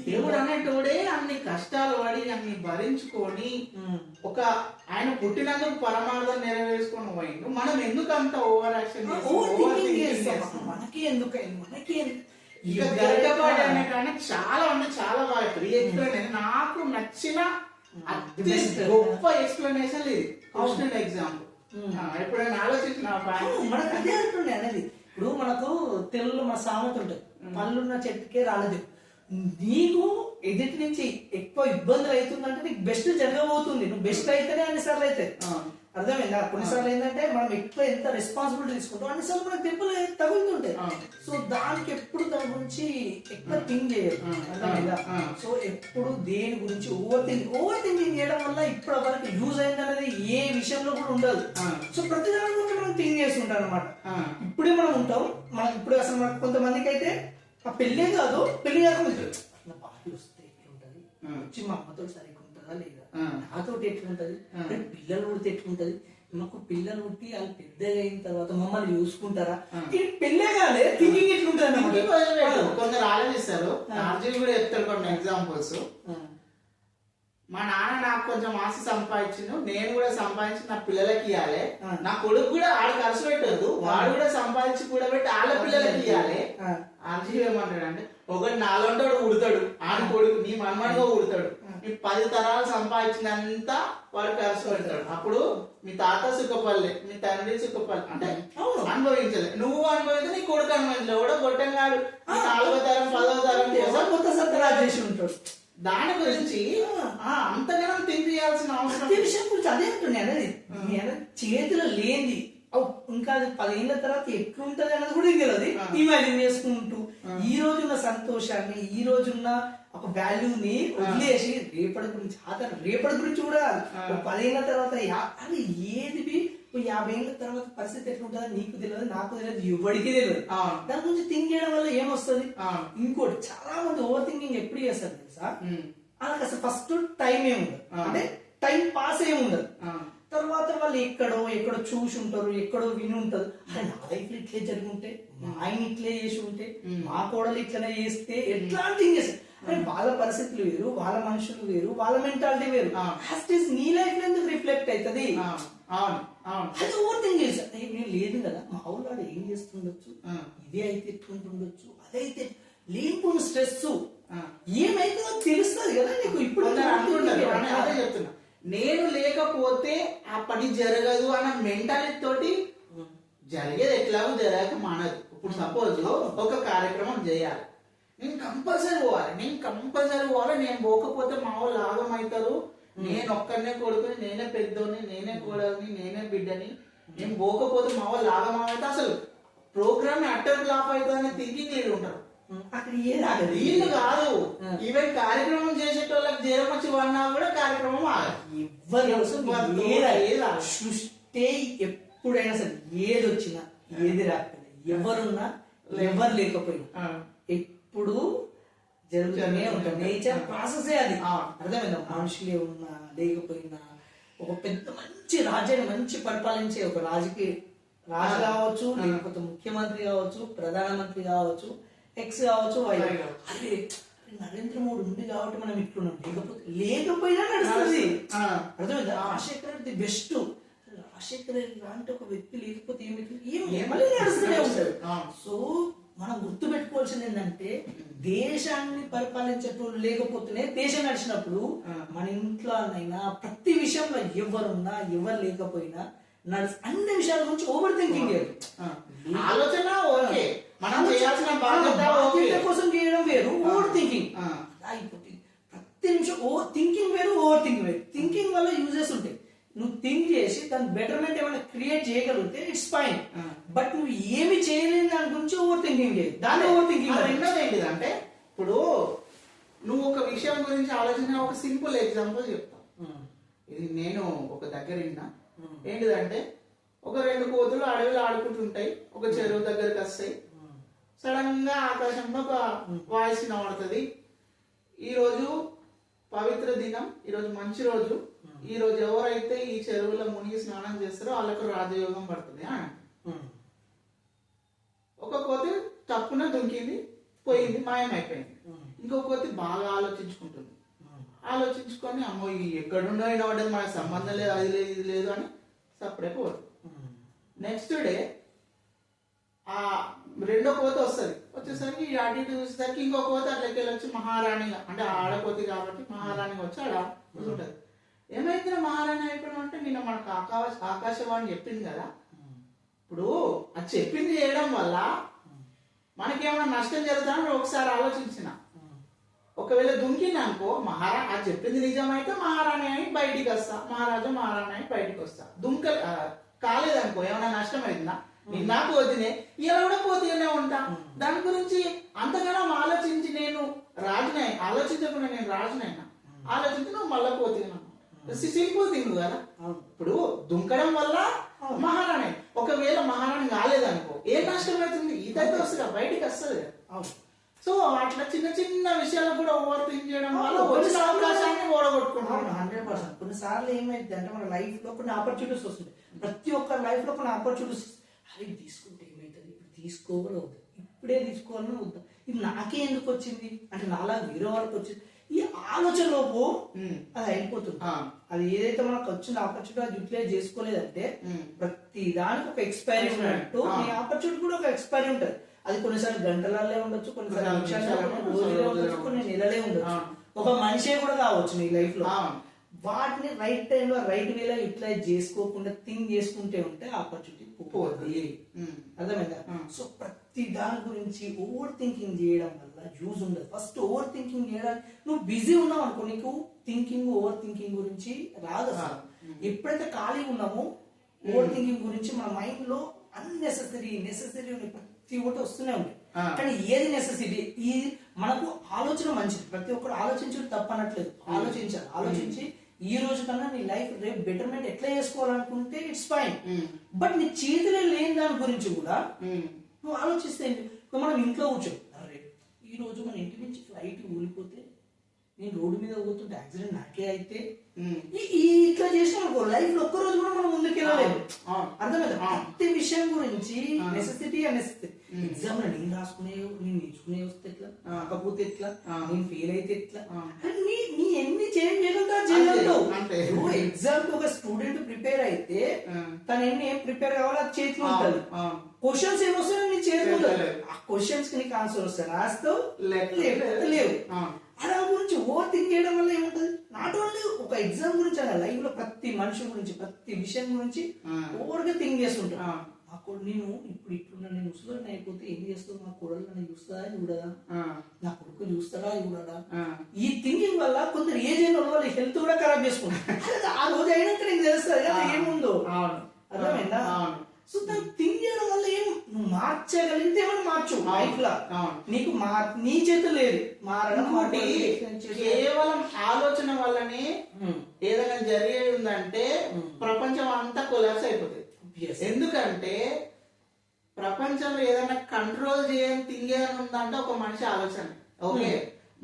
దేవుడు అనేటోడే అన్ని కష్టాలు పడి అన్ని భరించుకొని ఒక ఆయన పుట్టినందుకు పరమార్థం నెరవేర్చుకొని పోయిండు. మనం ఎందుకు అంత ఓవర్ యాక్షన్ ఇక గరికపాటి అనే కానీ చాలా అంటే చాలా బాగా ఎక్స్ప్లెయిన్. నాకు నచ్చిన అతి గొప్ప ఎక్స్ప్లెనేషన్ ఇది కృష్ణుడి ఎగ్జాంపుల్. ఎప్పుడైనా ఆలోచించిన మనకు అదే అంటుండే అనేది. ఇప్పుడు మనకు తెలుగులో మన సామెత ఉంటుంది, పళ్ళున్న చెట్టుకే రాలేదు. నీకు ఎదుటి నుంచి ఎక్కువ ఇబ్బందులు అవుతుందంటే నీకు బెస్ట్ జరగబోతుంది. నువ్వు బెస్ట్ అయితేనే అన్నిసార్లు అయితే అర్థమైందా? కొన్నిసార్లు ఏంటంటే మనం ఎక్కువ ఎంత రెస్పాన్సిబిలిటీ తీసుకుంటాం అన్నిసార్లు మనకు దెబ్బలు తగులుతుంటాయి. సో దానికి ఎప్పుడు దాని గురించి ఎక్కువ థింక్ చేయదు, అర్థమైందా? సో ఎప్పుడు దేని గురించి ఓవర్ థింకింగ్ చేయడం వల్ల ఇప్పటి వరకు యూజ్ అయింది అనేది ఏ విషయంలో కూడా ఉండదు. సో ప్రతి దాని గురించి మనం థింక్ చేస్తుంటాం అనమాట. ఇప్పుడే మనం ఉంటాం, మనం ఇప్పుడు అసలు మనకు కొంతమందికి అయితే ఆ పెళ్ళే కాదు, పెళ్లి కాకుండా నా పార్టీ వస్తే ఎట్లుంటది, వచ్చి మా అమ్మతో సరిగ్గా ఉంటుందా లేదా, నాతో ఎట్లుంటది, పిల్లలు పుడితే ఎట్లుంటది, మాకు పిల్లలు పుట్టి వాళ్ళు పెద్దగా అయిన తర్వాత మమ్మల్ని చూసుకుంటారా, పెళ్ళే కాలే థింకింగ్ ఎట్లుంటది. కొందరు ఆలోచిస్తారు. అర్జున్ కూడా చెప్తారు కొన్ని ఎగ్జాంపుల్స్. మా నాన్న నాకు కొంచెం ఆస్తి సంపాదించిండు, నేను కూడా సంపాదించి నా పిల్లలకి ఇవ్వాలి, నా కొడుకు కూడా ఆడ ఖర్చు పెట్టద్దు, వాడు కూడా సంపాదించి కూడా పెట్టి వాళ్ళ పిల్లలకి ఇవ్వాలి. అర్జున్ ఏమంటాడు అంటే ఒకటి నాలుంటాడు ఉడతాడు ఆని కొడుకు నీ మన్మడిగా ఉడతాడు నీ 10 తరాలు సంపాదించినంత వాడు ఖర్చు పెడతాడు. అప్పుడు మీ తాత సుఖపల్లె మీ తండ్రి సుఖపల్లె అంటే అనుభవించలే, నువ్వు అనుభవించలే, నీ కొడుకు అనుభవించలే, కూడా గొట్టంగాడు 4వ తరం 10వ తరం కోసం కొత్త సత్తరా చేసి ఉంటాడు. దాని గురించి అంతగానం థింక్ చేయాల్సిన అవసరం ప్రతి విషయం గురించి అదే అంటున్నాను. నేను చేతిలో లేనిది ఇంకా 10 ఏళ్ళ తర్వాత ఎట్లుంటది అన్నది కూడా తెలియదు. ఇమాజిన్ చేసుకుంటూ ఈ రోజున్న సంతోషాన్ని ఈ రోజున్న ఒక వాల్యూని వదిలేసి రేపటి గురించి రేపటి గురించి కూడా 10 ఏళ్ళ తర్వాత అది ఏది 50 ఏళ్ళ తర్వాత పరిస్థితి ఎట్లుంటుందో నీకు తెలియదు, నాకు తెలియదు, ఎవరికి తెలియదు. దాని గురించి థింక్ చేయడం వల్ల ఏమొస్తుంది? ఇంకోటి చాలా మంది ఓవర్ థింకింగ్ ఎప్పుడు చేస్తారు తెలుసా? వాళ్ళకి అసలు ఫస్ట్ టైం ఏముండదు, అంటే టైం పాస్ ఏముండదు. తర్వాత వాళ్ళు ఎక్కడో చూసి ఉంటారు, ఎక్కడో విని ఉంటారు. అరే నా లైఫ్ లో ఇట్లే జరిగి ఉంటే, మా ఆయన ఇట్లే చేసి ఉంటే, మా కోడలు ఇట్లనే చేస్తే ఎట్లా థింక్ చేస్తారు. అంటే వాళ్ళ పరిస్థితులు వేరు, వాళ్ళ మనుషులు వేరు, వాళ్ళ మెంటాలిటీ వేరు. నీ లైఫ్ లో ఎందుకు రిఫ్లెక్ట్ అవుతుంది? అది ఓవర్ థింక్ చేశారు. నేను లేదు కదా, మా ఊళ్ళో ఏం చేస్తుండొచ్చు, ఇదే అయితే ఎట్లుంటుండొచ్చు, అదైతే లేని స్ట్రెస్ ఏమైతుందో తెలుస్తుంది కదా నీకు. ఇప్పుడు అదే చెప్తున్నా, నేను లేకపోతే ఆ పని జరగదు అన్న మెంటాలిటీ తోటి జరిగేది ఎట్లాగో జరగక మానదు. ఇప్పుడు సపోజ్ ఒక కార్యక్రమం చేయాలి, నేను కంపల్సరీ పోవాలి, నేను పోకపోతే మా వాళ్ళు లాభం అవుతారు, నేను ఒక్కడనే కొడుకుని, నేనే పెద్దోని, నేనే కోడని, నేనే బిడ్డని, నేను పోకపోతే మా వాళ్ళు లాభం అవుతా, అసలు ప్రోగ్రామ్ అట్టర్ ఫ్లాప్ అవుతుంది అనే థింకింగ్ వీళ్ళు ఉంటారు. అక్కడ వీళ్ళు కాదు, ఈవెన్ కార్యక్రమం చేసేటోళ్ళకి జ్వరం వచ్చి వన్నా కూడా కార్యక్రమం సృష్టి ఎప్పుడైనా సరే ఏది వచ్చినా ఏది రాకపోయినా ఎవరున్నా ఎవరు లేకపోయినా ఎప్పుడు జరుగుతూనే ఉంటారు. నేచర్ ప్రాసెసే అది. అర్థమైందా? మనుషులే ఉన్నా లేకపోయినా ఒక పెద్ద మంచి రాజ్యాన్ని మంచి పరిపాలించే ఒక రాజు కావచ్చు, లేకపోతే ముఖ్యమంత్రి కావచ్చు, ప్రధానమంత్రి కావచ్చు, ఎక్స్ కావచ్చు, వై కావచ్చు, అరే నరేంద్ర మోడీ ఉంది కాబట్టి మనం ఇట్లున్నాం, లేకపోయినా నడుస్తుంది. అర్థమైందా? రాజశేఖర రెడ్డి బెస్ట్. రాజశేఖర రెడ్డి లాంటి ఒక వ్యక్తి లేకపోతే ఏమీ నడుస్తూనే ఉంటాడు. సో మనం గుర్తు పెట్టుకోవాల్సింది ఏంటంటే, దేశాన్ని పరిపాలించేటోళ్ళు లేకపోతేనే దేశం నడిచినప్పుడు మన ఇంట్లోనైనా ప్రతి విషయంలో ఎవరున్నా ఎవరు లేకపోయినా అన్ని విషయాల గురించి ఓవర్ థింకింగ్ ఆలోచన ఓకే, మనం చేయాల్సిన బాధ్యత కోసం చేయడం వేరు, ఓవర్ థింకింగ్ అయిపోతుంది. ప్రతి నిమిషం థింకింగ్ వేరు, ఓవర్ థింకింగ్ వేరు. థింకింగ్ వల్ల యూజెస్ ఉంటాయి. నువ్వు థింక్ చేసి దాని బెటర్మెంట్ ఏమైనా క్రియేట్ చేయగలిగితే ఇట్స్ ఫైన్. బట్ నువ్వు ఏమి చేయలేని దాని గురించి ఓవర్ థింకింగ్ చేయదు, దాన్ని ఓవర్ థింకింగ్. రెండోది ఏంటిదంటే, ఇప్పుడు నువ్వు ఒక విషయం గురించి ఆలోచించిన ఒక సింపుల్ ఎగ్జాంపుల్ చెప్తాను. ఇది నేను ఒక దగ్గర విన్నా. ఏంటిదంటే, ఒక 2 కోతులు అడవిలో ఆడుకుంటుంటాయి, ఒక చెరువు దగ్గరికి వస్తాయి. సడన్ గా ఆకాశంలో ఒక వాయిస్ వినబడుతుంది, ఈరోజు పవిత్ర దినం, ఈరోజు మంచి రోజు, ఈ రోజు ఎవరైతే ఈ చెరువులో మునిగి స్నానం చేస్తారో వాళ్ళకు రాజయోగం పడుతుంది అని. ఒక కోతి తప్పున దుంకింది, పోయింది, మాయమైపోయింది. ఇంకో కోతి బాగా ఆలోచించుకుంటుంది. ఆలోచించుకొని అమ్మో ఎక్కడుండో వినబడ్డది, మనకు సంబంధం లేదు, అది లేదు ఇది లేదు అని సప్పుడే పోదు. నెక్స్ట్ డే ఆ రెండో కోత వస్తుంది. వచ్చేసరికి ఈ అటు ఇటు చూసేసరికి ఇంకో కోత అట్లకి వచ్చి మహారాణిగా, అంటే ఆడకోతి కాబట్టి మహారాణిగా వచ్చి ఆడ కూర్చుంటది. ఏమైతే మహారాణి అయిపోయినా అంటే, నిన్న మనకు ఆకాశవాణి చెప్పింది కదా, ఇప్పుడు అది చెప్పింది చేయడం వల్ల మనకేమైనా నష్టం జరుగుతుందని ఒకసారి ఆలోచించిన. ఒకవేళ దుంకింది అనుకో, అది చెప్పింది నిజమైతే మహారాణి అని బయటికి వస్తా, మహారాజు మహారాణి అని బయటికి వస్తా. కాలేదనుకో ఏమైనా నష్టం అవుతుందా? నిన్న పోతేనే ఇలా కూడా పోతూనే ఉంటా. దాని గురించి అంతగానో ఆలోచించి నేను రాజునై ఆలోచించకుండా నేను రాజునైనా ఆలోచించి నువ్వు మళ్ళా పోతున్నాను. సింపుల్ థింగ్ కదా. ఇప్పుడు దుంకడం వల్ల మహారాణి, ఒకవేళ మహారాణి కాలేదనుకో ఏ నష్టం అవుతుంది? ఇదైతే వస్తుంది, బయటికి వస్తుంది కదా. సో అట్లా చిన్న చిన్న విషయాలు కూడా ఓవర్ థింక్ చేయడం వల్ల వచ్చిన అవకాశాన్ని ఓడగొట్టుకుంటాం. 100%. కొన్నిసార్లు ఏమైంది అంటే, మన లైఫ్ లో కొన్ని ఆపర్చునిటీస్ వస్తుంది. ప్రతి ఒక్కరి లైఫ్ లో కొన్ని ఆపర్చునిటీస్, అవి తీసుకుంటే ఏమైతుంది, ఇప్పుడు తీసుకోవాలి అవుతుంది, ఇప్పుడే తీసుకోవాలని వద్దా, ఇది నాకే ఎందుకు వచ్చింది అంటే నాలా వేరే వాళ్ళకి వచ్చింది, ఈ ఆలోచనలోపు అది అయిపోతుంది. అది ఏదైతే మనకు వచ్చిన ఆపర్చునిటీ అది యూటిలైజ్ చేసుకోలేదంటే, ప్రతి దానికి ఒక ఎక్స్పైరీ ఉన్నట్టు ఈ ఆపర్చునిటీ కూడా ఒక ఎక్స్పైరీ ఉంటుంది. అది కొన్నిసార్లు గంటలల్లే ఉండొచ్చు, కొన్నిసార్లు నిమిషాల్లో, రోజులే ఉండొచ్చు, కొన్ని నెలలే ఉండొచ్చు, అవును. ఒక మనిషే కూడా కావచ్చు నీ లైఫ్ లో. అవును. వాటిని రైట్ టైంలో రైట్ వేలో యూటిలైజ్ చేసుకోకుండా థింక్ చేసుకుంటే ఉంటే ఆపర్చునిటీ పోతుంది. అర్థమైందా? సో ప్రతి దాని గురించి ఓవర్ థింకింగ్ చేయడం వల్ల యూజ్ ఉండదు. ఫస్ట్ ఓవర్ థింకింగ్ చేయడానికి నువ్వు బిజీ ఉన్నావు అనుకో, నీకు థింకింగ్ ఓవర్ థింకింగ్ గురించి రాదు అసలు. ఎప్పుడైతే ఖాళీ ఉన్నామో ఓవర్ థింకింగ్ గురించి మన మైండ్ లో అన్నెసెసరీ నెసెసరీ ప్రతి ఒక్కటి వస్తూనే ఉంటాయి. కానీ ఏది నెసెసిటీ, ఈ మనకు ఆలోచన మంచిది, ప్రతి ఒక్కరు ఆలోచించడం తప్పనట్లేదు, ఆలోచించాలి. ఆలోచించి ఈ రోజు కన్నా నీ లైఫ్ రేపు బెటర్మెంట్ ఎట్లా చేసుకోవాలనుకుంటే ఇట్స్ ఫైన్. బట్ నీ చేతిలో లేని దాని గురించి కూడా నువ్వు ఆలోచిస్తే మనం ఇంట్లో కూర్చో, అరే ఈ రోజు మన ఇంటి నుంచి ఫ్లైట్ ఊలిపోతే, నేను రోడ్డు మీద పోతుంటే యాక్సిడెంట్ నాకే అయితే, ఇట్లా చేసినాం అనుకో లైఫ్ లో ఒక్క రోజు కూడా మనం ముందుకు వెళ్ళలేదు. అర్థమైంది? ప్రతి విషయం గురించి నెసెసిటీ నెసెసిటీ. ఎగ్జామ్ లో నేను రాసుకునే, నేను నేర్చుకునే వస్తే ఎట్లా, కాకపోతే ఎట్లా, నేను ఫెయిల్ అయితే ఎట్లా, నీ ఎన్ని చేంజ్ చేయగలుగుతావు. ఎగ్జామ్ కి ఒక స్టూడెంట్ ప్రిపేర్ అయితే తను ఎన్ని ఏం ప్రిపేర్ కావాలో అది చేతిలో ఉంటుంది. క్వశ్చన్స్ ఏమొస్తాయో నీ చేతిలో ఉంటుంది. ఆ క్వశ్చన్స్ కి నీకు ఆన్సర్ వస్తాయి, రాస్తావు లేవు. అలా గురించి ఓవర్ థింక్ చేయడం వల్ల ఏముంటది, నాట్ ఓన్లీ ఒక ఎగ్జామ్ గురించి అలా లైఫ్ లో ప్రతి మనిషి గురించి ప్రతి విషయం గురించి ఓవర్ గా థింక్ చేస్తుంటా. నేను ఇప్పుడు ఇట్లున్నా, నేను ముసలిని అయిపోతే ఏం చేస్తావు, మా కొడలు నన్ను చూస్తారా చూడదా, నా కొడుకు చూస్తారా చూడదా. ఈ థింకింగ్ వల్ల కొందరు ఏజ్ అయిన వాళ్ళ హెల్త్ కూడా ఖరాబ్ చేసుకుంటారు. ఆ రోజు అయినాక నీకు తెలుస్తుంది కదా ఏముందో. అర్థమైందా? సో దాన్ని థింక్ చేయడం వల్ల ఏం నువ్వు మార్చగలిగితే ఏమైనా మార్చు లైఫ్ లో. నీకు నీ చేతులు లేదు మారడం. కేవలం ఆలోచన వల్లనే ఏదైనా జరిగేది ఉందంటే ప్రపంచం అంతా కొలాప్స్ అయిపోతుంది. ఎందుకంటే ప్రపంచంలో ఏదైనా కంట్రోల్ చేయని థింగ్ ఏదైనా ఉందంటే ఒక మనిషి ఆలోచన. ఓకే,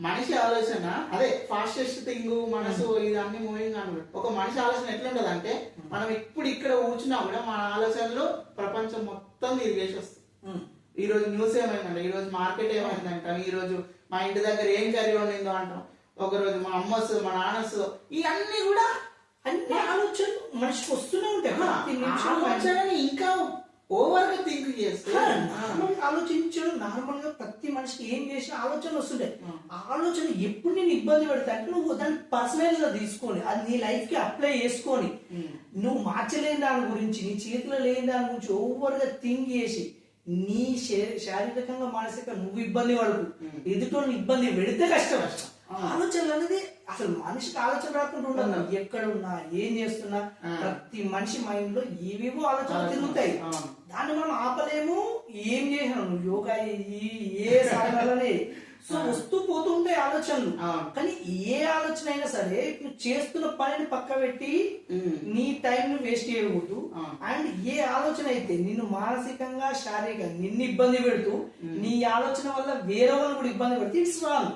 మనిషి ఆలోచన అదే ఫాస్టెస్ట్ థింగ్, మనసు ఇదన్నీ మూవింగ్ అనమాట. ఒక మనిషి ఆలోచన ఎట్లుంటది అంటే, మనం ఇప్పుడు ఇక్కడ కూర్చున్నా కూడా మన ఆలోచనలో ప్రపంచం మొత్తం తిరిగేసి వస్తుంది. ఈ రోజు న్యూస్ ఏమైందంట, ఈ రోజు మార్కెట్ ఏమైందంట, ఈ రోజు మా ఇంటి దగ్గర ఏం కర్రీ వండిందో అంటాం, ఒక రోజు మా అమ్మ వస్తుంది, మా నాన్న వస్తుంది, ఇవన్నీ కూడా అన్ని ఆలోచనలు మనిషికి వస్తూనే ఉంటాయి. ఆలోచనని ఇంకా ఓవర్ గా థింక్ చేస్తే ఆలోచించడం నార్మల్ గా ప్రతి మనిషికి ఏం చేసిన ఆలోచనలు వస్తుంటాయి. ఆలోచన ఎప్పుడు నేను ఇబ్బంది పెడతా అంటే నువ్వు దాన్ని పర్సనల్ గా తీసుకొని అది నీ లైఫ్ కి అప్లై చేసుకొని నువ్వు మార్చలేని దాని గురించి, నీ చేతిలో లేని దాని గురించి ఓవర్ గా థింక్ చేసి నీ శారీరకంగా మానసికంగా నువ్వు ఇబ్బంది పడకు, ఎదుటోని ఇబ్బంది పెడితే కష్టం. ఆలోచనలు అనేది అసలు మనిషికి ఆలోచన రాకుండా ఉండదు. ఎక్కడున్నా ఏం చేస్తున్నా ప్రతి మనిషి మైండ్ లో ఏవేవో ఆలోచనలు తిరుగుతాయి. దాన్ని మనం ఆపలేము. ఏం చేసినాను యోగా ఏ సాధనలనే సో వస్తూ పోతుంటాయి ఆలోచనలు. కానీ ఏ ఆలోచన అయినా సరే నువ్వు చేస్తున్న పనిని పక్క పెట్టి నీ టైం ని వేస్ట్ చేయకూడదు. అండ్ ఏ ఆలోచన అయితే నిన్ను మానసికంగా శారీరకంగా నిన్ను ఇబ్బంది పెడుతూ నీ ఆలోచన వల్ల వేరే వాళ్ళు కూడా ఇబ్బంది పెడితే ఇట్స్ రాంగ్.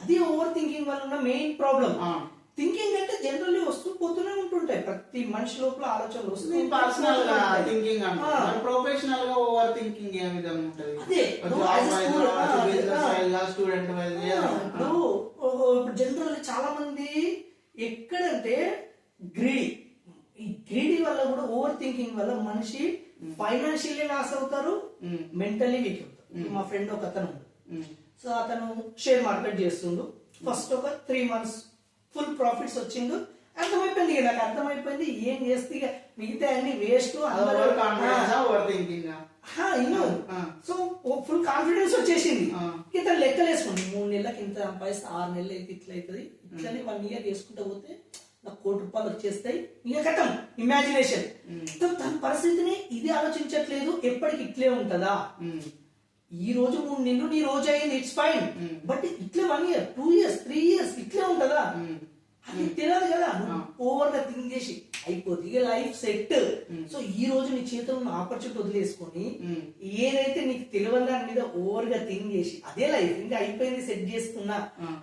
అది ఓవర్ థింకింగ్ వల్ల ఉన్న మెయిన్ ప్రాబ్లం. థింకింగ్ అంటే జనరల్లీ వస్తూ పోతూనే ఉంటుంటాయి. ప్రతి మనిషి లోపల ఆలోచనలు వస్తున్నాయి. పర్సనల్ గా థింకింగ్ అంటే ప్రొఫెషనల్ గా ఓవర్ థింకింగ్ ఏ విధంగా ఉంటది, స్టూడెంట్ ఇప్పుడు జనరల్లీ చాలా మంది ఎక్కడంటే ఈ గ్రీడీ వల్ల కూడా ఓవర్ థింకింగ్ వల్ల మనిషి ఫైనాన్షియల్లీ లాస్ అవుతారు, మెంటల్లీ వీక్ అవుతారు. మా ఫ్రెండ్ ఒక అతను, సో అతను షేర్ మార్కెట్ చేస్తుండు. ఫస్ట్ ఒక 3 months ఫుల్ ప్రాఫిట్స్ వచ్చిండు. అర్థమైపోయింది, నాకు అర్థమైపోయింది ఏం చేస్తే ఇక మిగతా అన్ని వేస్ట్. సో ఫుల్ కాన్ఫిడెన్స్ వచ్చేసింది. ఇతను లెక్కలు వేసుకోండి, 3 నెలలకు ఇంత సంపాదిస్తే 6 నెలలు అయితే ఇట్లా అవుతుంది, ఇట్లనే 1 year చేసుకుంటూ పోతే నాకు ₹1,00,00,000 వచ్చేస్తాయి. ఇక కథం ఇమాజినేషన్. తన పరిస్థితిని ఇది ఆలోచించట్లేదు, ఎప్పటికి ఇట్లే ఉంటదా, ఈ రోజు 3 నెలలు నీ రోజు అయింది, ఇట్స్ ఫైన్. బట్ ఇట్లే 1 year 2 years 3 years ఇట్లే ఉంటదా, అది తెలియదు కదా. ఓవర్ గా థింక్ చేసి అయిపోతుంది ఇక లైఫ్ సెట్. సో ఈ రోజు నీ చేతిలో ఉన్న ఆపర్చునిటీ వదిలేసుకొని ఏదైతే నీకు తెలియని దాని మీద ఓవర్ గా థింక్ చేసి అదే లైఫ్ ఇంకా అయిపోయింది సెట్ చేస్తున్నా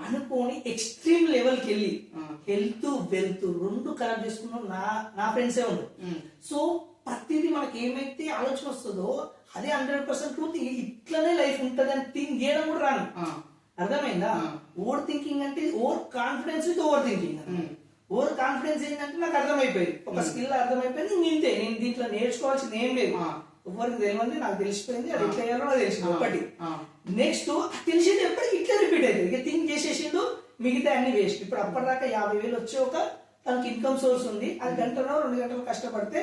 అనుకోని ఎక్స్ట్రీమ్ లెవెల్ కి వెళ్ళి హెల్త్ వెల్త్ 2 ఖరాబ్ చేసుకున్నాం నా ఫ్రెండ్సే ఉన్నారు. సో ప్రతిదీ మనకి ఏమైతే ఆలోచన వస్తుందో అదే 100% ట్రూత్. ఇట్లనే లైఫ్ ఉంటది అని థింక్ చేయడం కూడా రాను. అర్థమైందా? ఓవర్ థింకింగ్ అంటే over confidence with over thinking. Over confidence ఏంటంటే నాకు అర్థమైపోయింది, ఒక స్కిల్ అర్థమైపోయింది, ఇంతే, నేను దీంట్లో నేర్చుకోవాల్సింది ఏం లేదు. ఎవరికి తెలియదు, నాకు తెలిసిపోయింది, అది ఎట్లా చేయాలో నాకు తెలిసింది ఒకటి. ఆ. నెక్స్ట్ తెలిసింది ఎప్పటికీ ఇట్లా రిపీట్ అవుతుంది. ఇక థింక్ చేసేసిండు, మిగతా అన్ని వేస్ట్. ఇప్పుడు అప్పటిదాకా 50,000 వచ్చే ఒక తనకి ఇన్కమ్ సోర్స్ ఉంది, అది గంటలో 2 గంటలు కష్టపడితే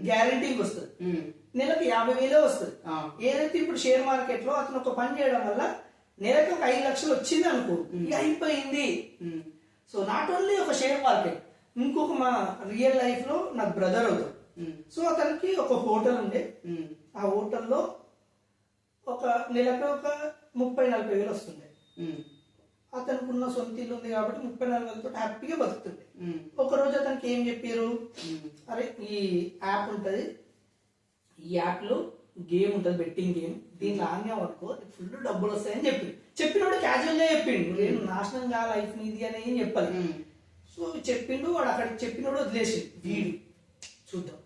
గ్యారంటీకి వస్తుంది, నెలకు 50,000 వస్తుంది. ఏదైతే ఇప్పుడు షేర్ మార్కెట్ లో అతను ఒక పని చేయడం వల్ల నెలకు ఒక 5 లక్షలు వచ్చింది అనుకో, ఇక అయిపోయింది. సో నాట్ ఓన్లీ ఒక షేర్ మార్కెట్, ఇంకొక మా రియల్ లైఫ్ లో నాకు బ్రదర్ అవుతాడు. సో అతనికి ఒక హోటల్ ఉండే, ఆ హోటల్లో ఒక నెలకు ఒక 30-40 వేలు వస్తుండే. అతనికి ఉన్న సొంత ఇల్లు ఉంది కాబట్టి 30-40 వేలతో హ్యాపీగా బతుకుతుండే. ఒక రోజు అతనికి ఏం చెప్పారు, అరే ఈ యాప్ ఉంటది, ఈ యాప్ లో గేమ్ ఉంటది, బెట్టింగ్ గేమ్, దీంట్లో ఆన్గా పట్టుకో ఫుల్ డబ్బులు వస్తాయని చెప్పినోడు క్యాజువల్ గా చెప్పిండు, నేను నాశనం కా లైఫ్ నీది అని ఏం చెప్పాలి. సో చెప్పిండు, వాడు అక్కడికి చెప్పినోడు వదిలేసి వీడు చూద్దాం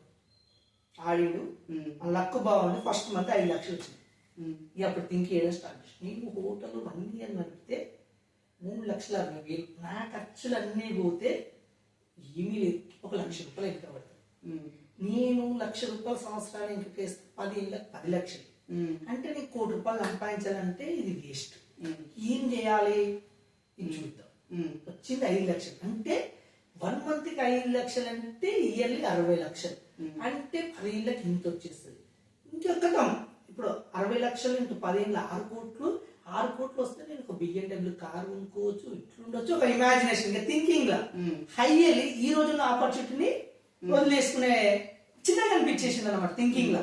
ఆడిండు, ఆ లక్ బాగుంది, ఫస్ట్ మంత్ 5 లక్షలు వచ్చింది. ఇక అప్పుడు థింక్ చేయడం స్టార్ట్ చేసి, నేను హోటల్ 1 ఇయర్ నడిపితే 3,60,000, నా ఖర్చులు అన్నీ పోతే ఏమీ లేదు, 1,00,000 రూపాయలు ఎంత పడుతుంది. నేను 1,00,000 రూపాయల సంవత్సరాలు ఇంక వేస్తే 10 ఏళ్ళకి 10 లక్షలు, అంటే నీకు 1 కోటి రూపాయలు సంపాదించాలంటే ఇది వేస్ట్. ఏం చేయాలి ఇది చూద్దాం. వచ్చింది 5 లక్షలు, అంటే 1 మంత్కి 5 లక్షలు అంటే ఇయర్లీ 60 లక్షలు, అంటే 10 ఏళ్ళకి ఇంత వచ్చేస్తుంది. ఇంకొకటం ఇప్పుడు 60 లక్షలు ఇంటూ 10 ఏళ్ళ 6 కోట్లు, 6 కోట్లు వస్తే నేను ఒక BMW కారు కొనుక్కోవచ్చు, ఇట్లుండొచ్చు, ఒక ఇమాజినేషన్ థింకింగ్ లా హైలీ ఈ రోజున్న ఆపర్చునిటీని వదిలేసుకునే చిన్నగా అనిపించేసింది అనమాట థింకింగ్ లా.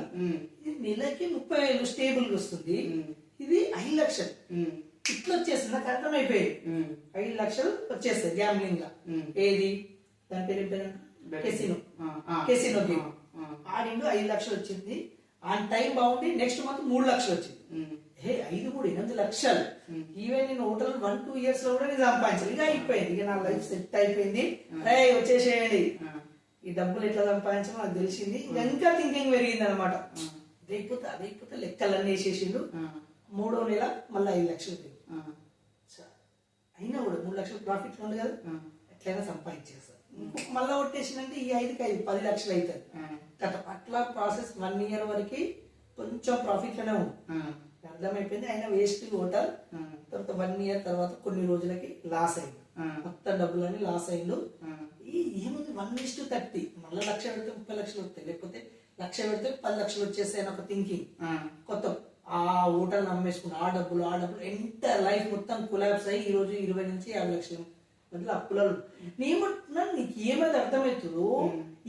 నెలకి 30,000 స్టేబుల్ వస్తుంది, ఇది 5 లక్షలు ఇట్లా వచ్చేస్తుంది. నాకు అర్థమైపోయింది, 5 లక్షలు వచ్చేస్తాయి గ్యాంబ్లింగ్ లా. ఏది దాని పేరు ఏంటంటే కెసినో గేమ్ ఆడిండు, 5 లక్షలు వచ్చింది. ఆ టైం బాగుంది, నెక్స్ట్ మంత్ 3 లక్షలు వచ్చింది. 5 కూడా 8 లక్షలు. ఈవెన్ నేను హోటల్ 1-2 ఇయర్స్ లో కూడా నేను సంపాదించాలి. ఇక అయిపోయింది, ఇక నా లైఫ్ సెట్ అయిపోయింది, వచ్చేసేయండి. ఈ డబ్బులు ఎట్లా సంపాదించాలో నాకు తెలిసింది. ఇంకా థింకింగ్ పెరిగింది అనమాట. అదైపోతే లెక్కలన్నీ వేసేసిండు. 3వ నెల మళ్ళీ 5 లక్షలు అయినా కూడా 3 లక్షలు ప్రాఫిట్ ఉంది కదా, ఎట్లయినా సంపాదించేస్తారు. మళ్ళీ కొట్టేసిందంటే ఈ 5కి 10 లక్షలు అవుతుంది. అట్లా ప్రాసెస్ 1 ఇయర్ వరకు కొంచెం ప్రాఫిట్ లోనే ఉంది, అర్థమైపోయింది. అయినా వేస్ట్ హోటల్. తర్వాత 1 ఇయర్ తర్వాత కొన్ని రోజులకి లాస్ అయింది, మొత్తం డబ్బులన్నీ లాస్ అయిండు. ఏముంది 1:30, మళ్ళీ 1,00,000 పెడితే 30 లక్షలు వస్తాయి, లేకపోతే 1,00,000 పెడితే 10 లక్షలు వచ్చేస్తాయి అని ఒక థింకింగ్. కొత్త ఆ హోటల్ అమ్మేసుకుని ఆ డబ్బులు ఎంటైర్ లైఫ్ మొత్తం కొలాప్స్ అయ్యి ఈ రోజు 20-50 లక్షలు మధ్యలో అప్పులలో. నేమంటున్నాను, నీకు ఏమైతే అర్థమవుతుందో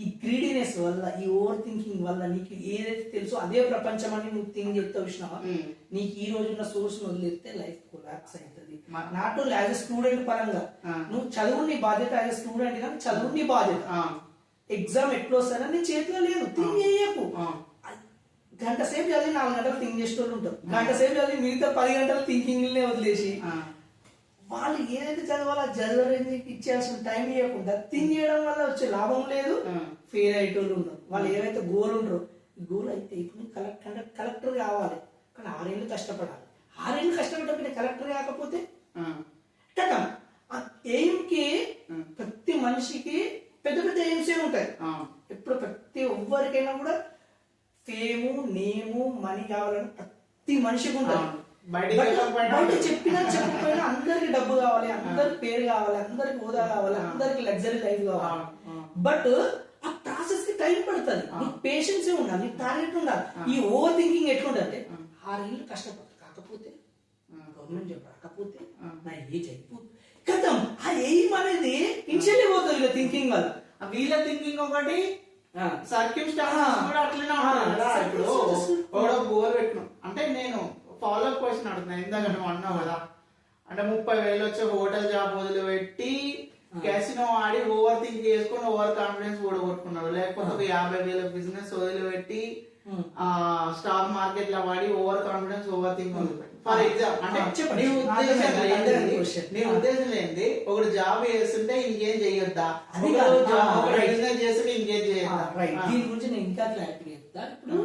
ఈ గ్రీడీనెస్ వల్ల, ఈ ఓవర్ థింకింగ్ వల్ల, నీకు ఏదైతే తెలుసో అదే ప్రపంచం అని నువ్వు థింక్ చేస్తావు చూసినావా, నీకు ఈ రోజున్న సోర్స్ వదిలేస్తే లైఫ్ కొలాప్స్ అవుతుంది. Not only as a student పరంగా, నువ్వు చదువు నీ బాధ్యత, యాజ్ ఎ స్టూడెంట్ కానీ చదువు నీ బాధ్యత. ఎగ్జామ్ ఎట్లా వస్తానని నీ చేతిలో లేదు, థింక్ చేయకు. గంట సేపు చదివి 4 గంటలు థింక్ చేసేటోళ్ళు ఉంటారు, గంట సేపు చదివి మిగతా 10 గంటలు థింకింగ్ వదిలేసి వాళ్ళు ఏదైతే చదవాలో చదవడానికి ఇచ్చేయాల్సిన టైం ఇవ్వకుండా థింక్ చేయడం వల్ల వచ్చే లాభం లేదు, ఫెయిల్ అయ్యేటోళ్ళు ఉన్నారు. వాళ్ళు ఏవైతే గోల్ ఉంటారో, గోల్ అయితే ఇప్పుడు కలెక్టర్ కావాలి, కానీ 6 ఏళ్ళు కష్టపడాలి. 6 ఏళ్ళు కష్టపడకపోతే కలెక్టర్ కాకపోతే కదా. ఎయిమ్ కి ప్రతి మనిషికి పెద్ద పెద్ద ఎయిమ్సే ఉంటాయి. ఇప్పుడు ప్రతి ఒవ్వరికైనా కూడా ఫేము, నేము, మనీ కావాలని ప్రతి మనిషికి ఉంటుంది. బయట చెప్పినా చెప్పకపోయినా అందరికి డబ్బు కావాలి, అందరికి పేరు కావాలి, అందరికి హోదా కావాలి, అందరికి లగ్జరీ లైఫ్ కావాలి. బట్ ఆ ప్రాసెస్ కి టైం పడుతుంది, నీకు పేషెన్స్ ఉండాలి, నీకు టార్గెట్ ఉండాలి. ఈ ఓవర్ థింకింగ్ ఎట్లుంటే 6 ఏళ్ళు కష్టపడతారు, కాకపోతే గవర్నమెంట్ జాబ్ రాకపోతే నా ఏజ్ అయిపోతుంది కదా. ఆ ఎయిమ్ అనేది ఇన్షియల్లీ పోతుంది ఇక థింకింగ్ వల్ల. వీళ్ళ థింకింగ్ ఒకటి, సర్క్యూమ్స్టాన్సెస్ కూడా అట్లనే ఉంటారు కదా. ఇప్పుడు బోర్ పెట్టిన అంటే నేను ఫాలో అప్ క్వశ్చన్ అడుగుతున్నా, ఇందాక నువ్వు అన్నావు కదా, అంటే 30,000 వచ్చే హోటల్ జాబ్ వదిలిపెట్టి క్యాసినో ఆడి ఓవర్ థింక్ చేసుకుని ఓవర్ కాన్ఫిడెన్స్ కూడా కొట్టుకున్నారు, లేకపోతే ఒక 50,000 బిజినెస్ వదిలిపెట్టి స్టాక్ మార్కెట్ లో వాడి ఓవర్ కాన్ఫిడెన్స్ ఓవర్ థింక్ వదిలిపెట్టి. ఫర్ ఎగ్జాంపుల్ అంటే నీ ఉద్దేశం ఏంటి, ఒకటి జాబ్ చేస్తుంటే ఇంకేం చెయ్యొద్దా, బిజినెస్ చేస్తుంటే ఇంకేం చేయొద్దా? దీని గురించి నేను ఇంకా క్లారిటీ చెప్తా. ఇప్పుడు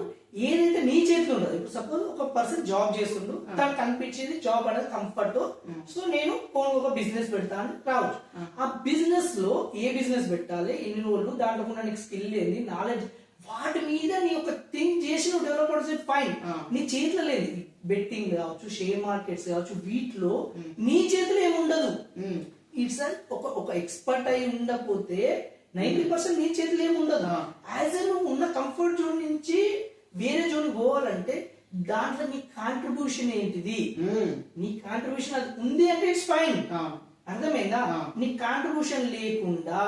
ఏదైతే నీ చేతిలో ఉండదు, ఇప్పుడు సపోజ్ ఒక పర్సన్ జాబ్ చేస్తుండు, తనకు అనిపించేది జాబ్ అనేది కంఫర్ట్, సో నేను ఒక బిజినెస్ పెడతాను రావచ్చు. ఆ బిజినెస్ లో ఏ బిజినెస్ పెట్టాలి, ఎన్ని రోజులు, దాంట్లో కూడా నీకు స్కిల్ ఏంది, నాలెడ్జ్, వాటి మీద నీ ఒక థింక్ చేసి నువ్వు డెవలప్ అవుతుంది ఫైన్. నీ చేతిలో లేదు బెట్టింగ్ కావచ్చు, షేర్ మార్కెట్స్ కావచ్చు, వీటిలో నీ చేతిలో ఏముండదు. ఇట్స్ ఒక ఎక్స్పర్ట్ అయి ఉండకపోతే 90% నీ చేతిలో ఏముండదు. యాజ్ నువ్వు ఉన్న కంఫర్ట్ జోన్ నుంచి వేరే జోన్ పోవాలంటే దాంట్లో నీ కాంట్రిబ్యూషన్ ఏంటిది, నీ కాంట్రిబ్యూషన్ అది ఉంది అంటే ఇట్స్ ఫైన్. అర్థమైందా? నీ కాంట్రిబ్యూషన్ లేకుండా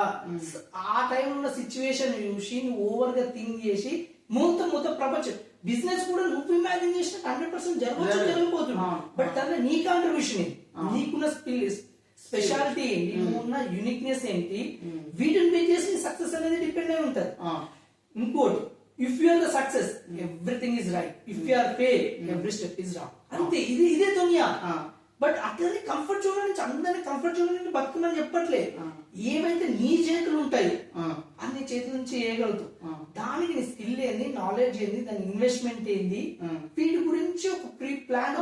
ఆ టైం ఉన్న సిచ్యువేషన్ చూసి నువ్వు ఓవర్ గా థింక్ చేసి మొత్తం ప్రపంచం బిజినెస్ కూడా నువ్వు ఇమాజిన్ చేసిన 100% జరగవచ్చు, జరిగిపోతుంది. బట్ దాంట్లో నీ కాంట్రిబ్యూషన్ ఏంటి, నీకున్న స్పెషాలిటీ ఏంటి, నువ్వున్న యూనిక్నెస్ ఏంటి, వీటిని బేస్ చేసి సక్సెస్ అనేది డిపెండ్ అయి ఉంటది. ఇంకోటి, if you are the success everything is right, if you are fail every step is wrong. అంతే, ఇదే దునియా. బట్ అట్లనే కంఫర్ట్ జోన్ నుంచి అందరినీ కంఫర్ట్ జోన్ నుంచి బతుకున్నాను చెప్పట్లే. ఏవైతే నీ చేతులు ఉంటాయి అన్ని చేతుల నుంచి చేయగలుగుతావు. దానికి నీ స్కిల్ ఏంది, నాలెడ్జ్ ఏంది, దాని ఇన్వెస్ట్మెంట్ ఏంది, వీటి గురించి ఒక ప్రీ ప్లాన్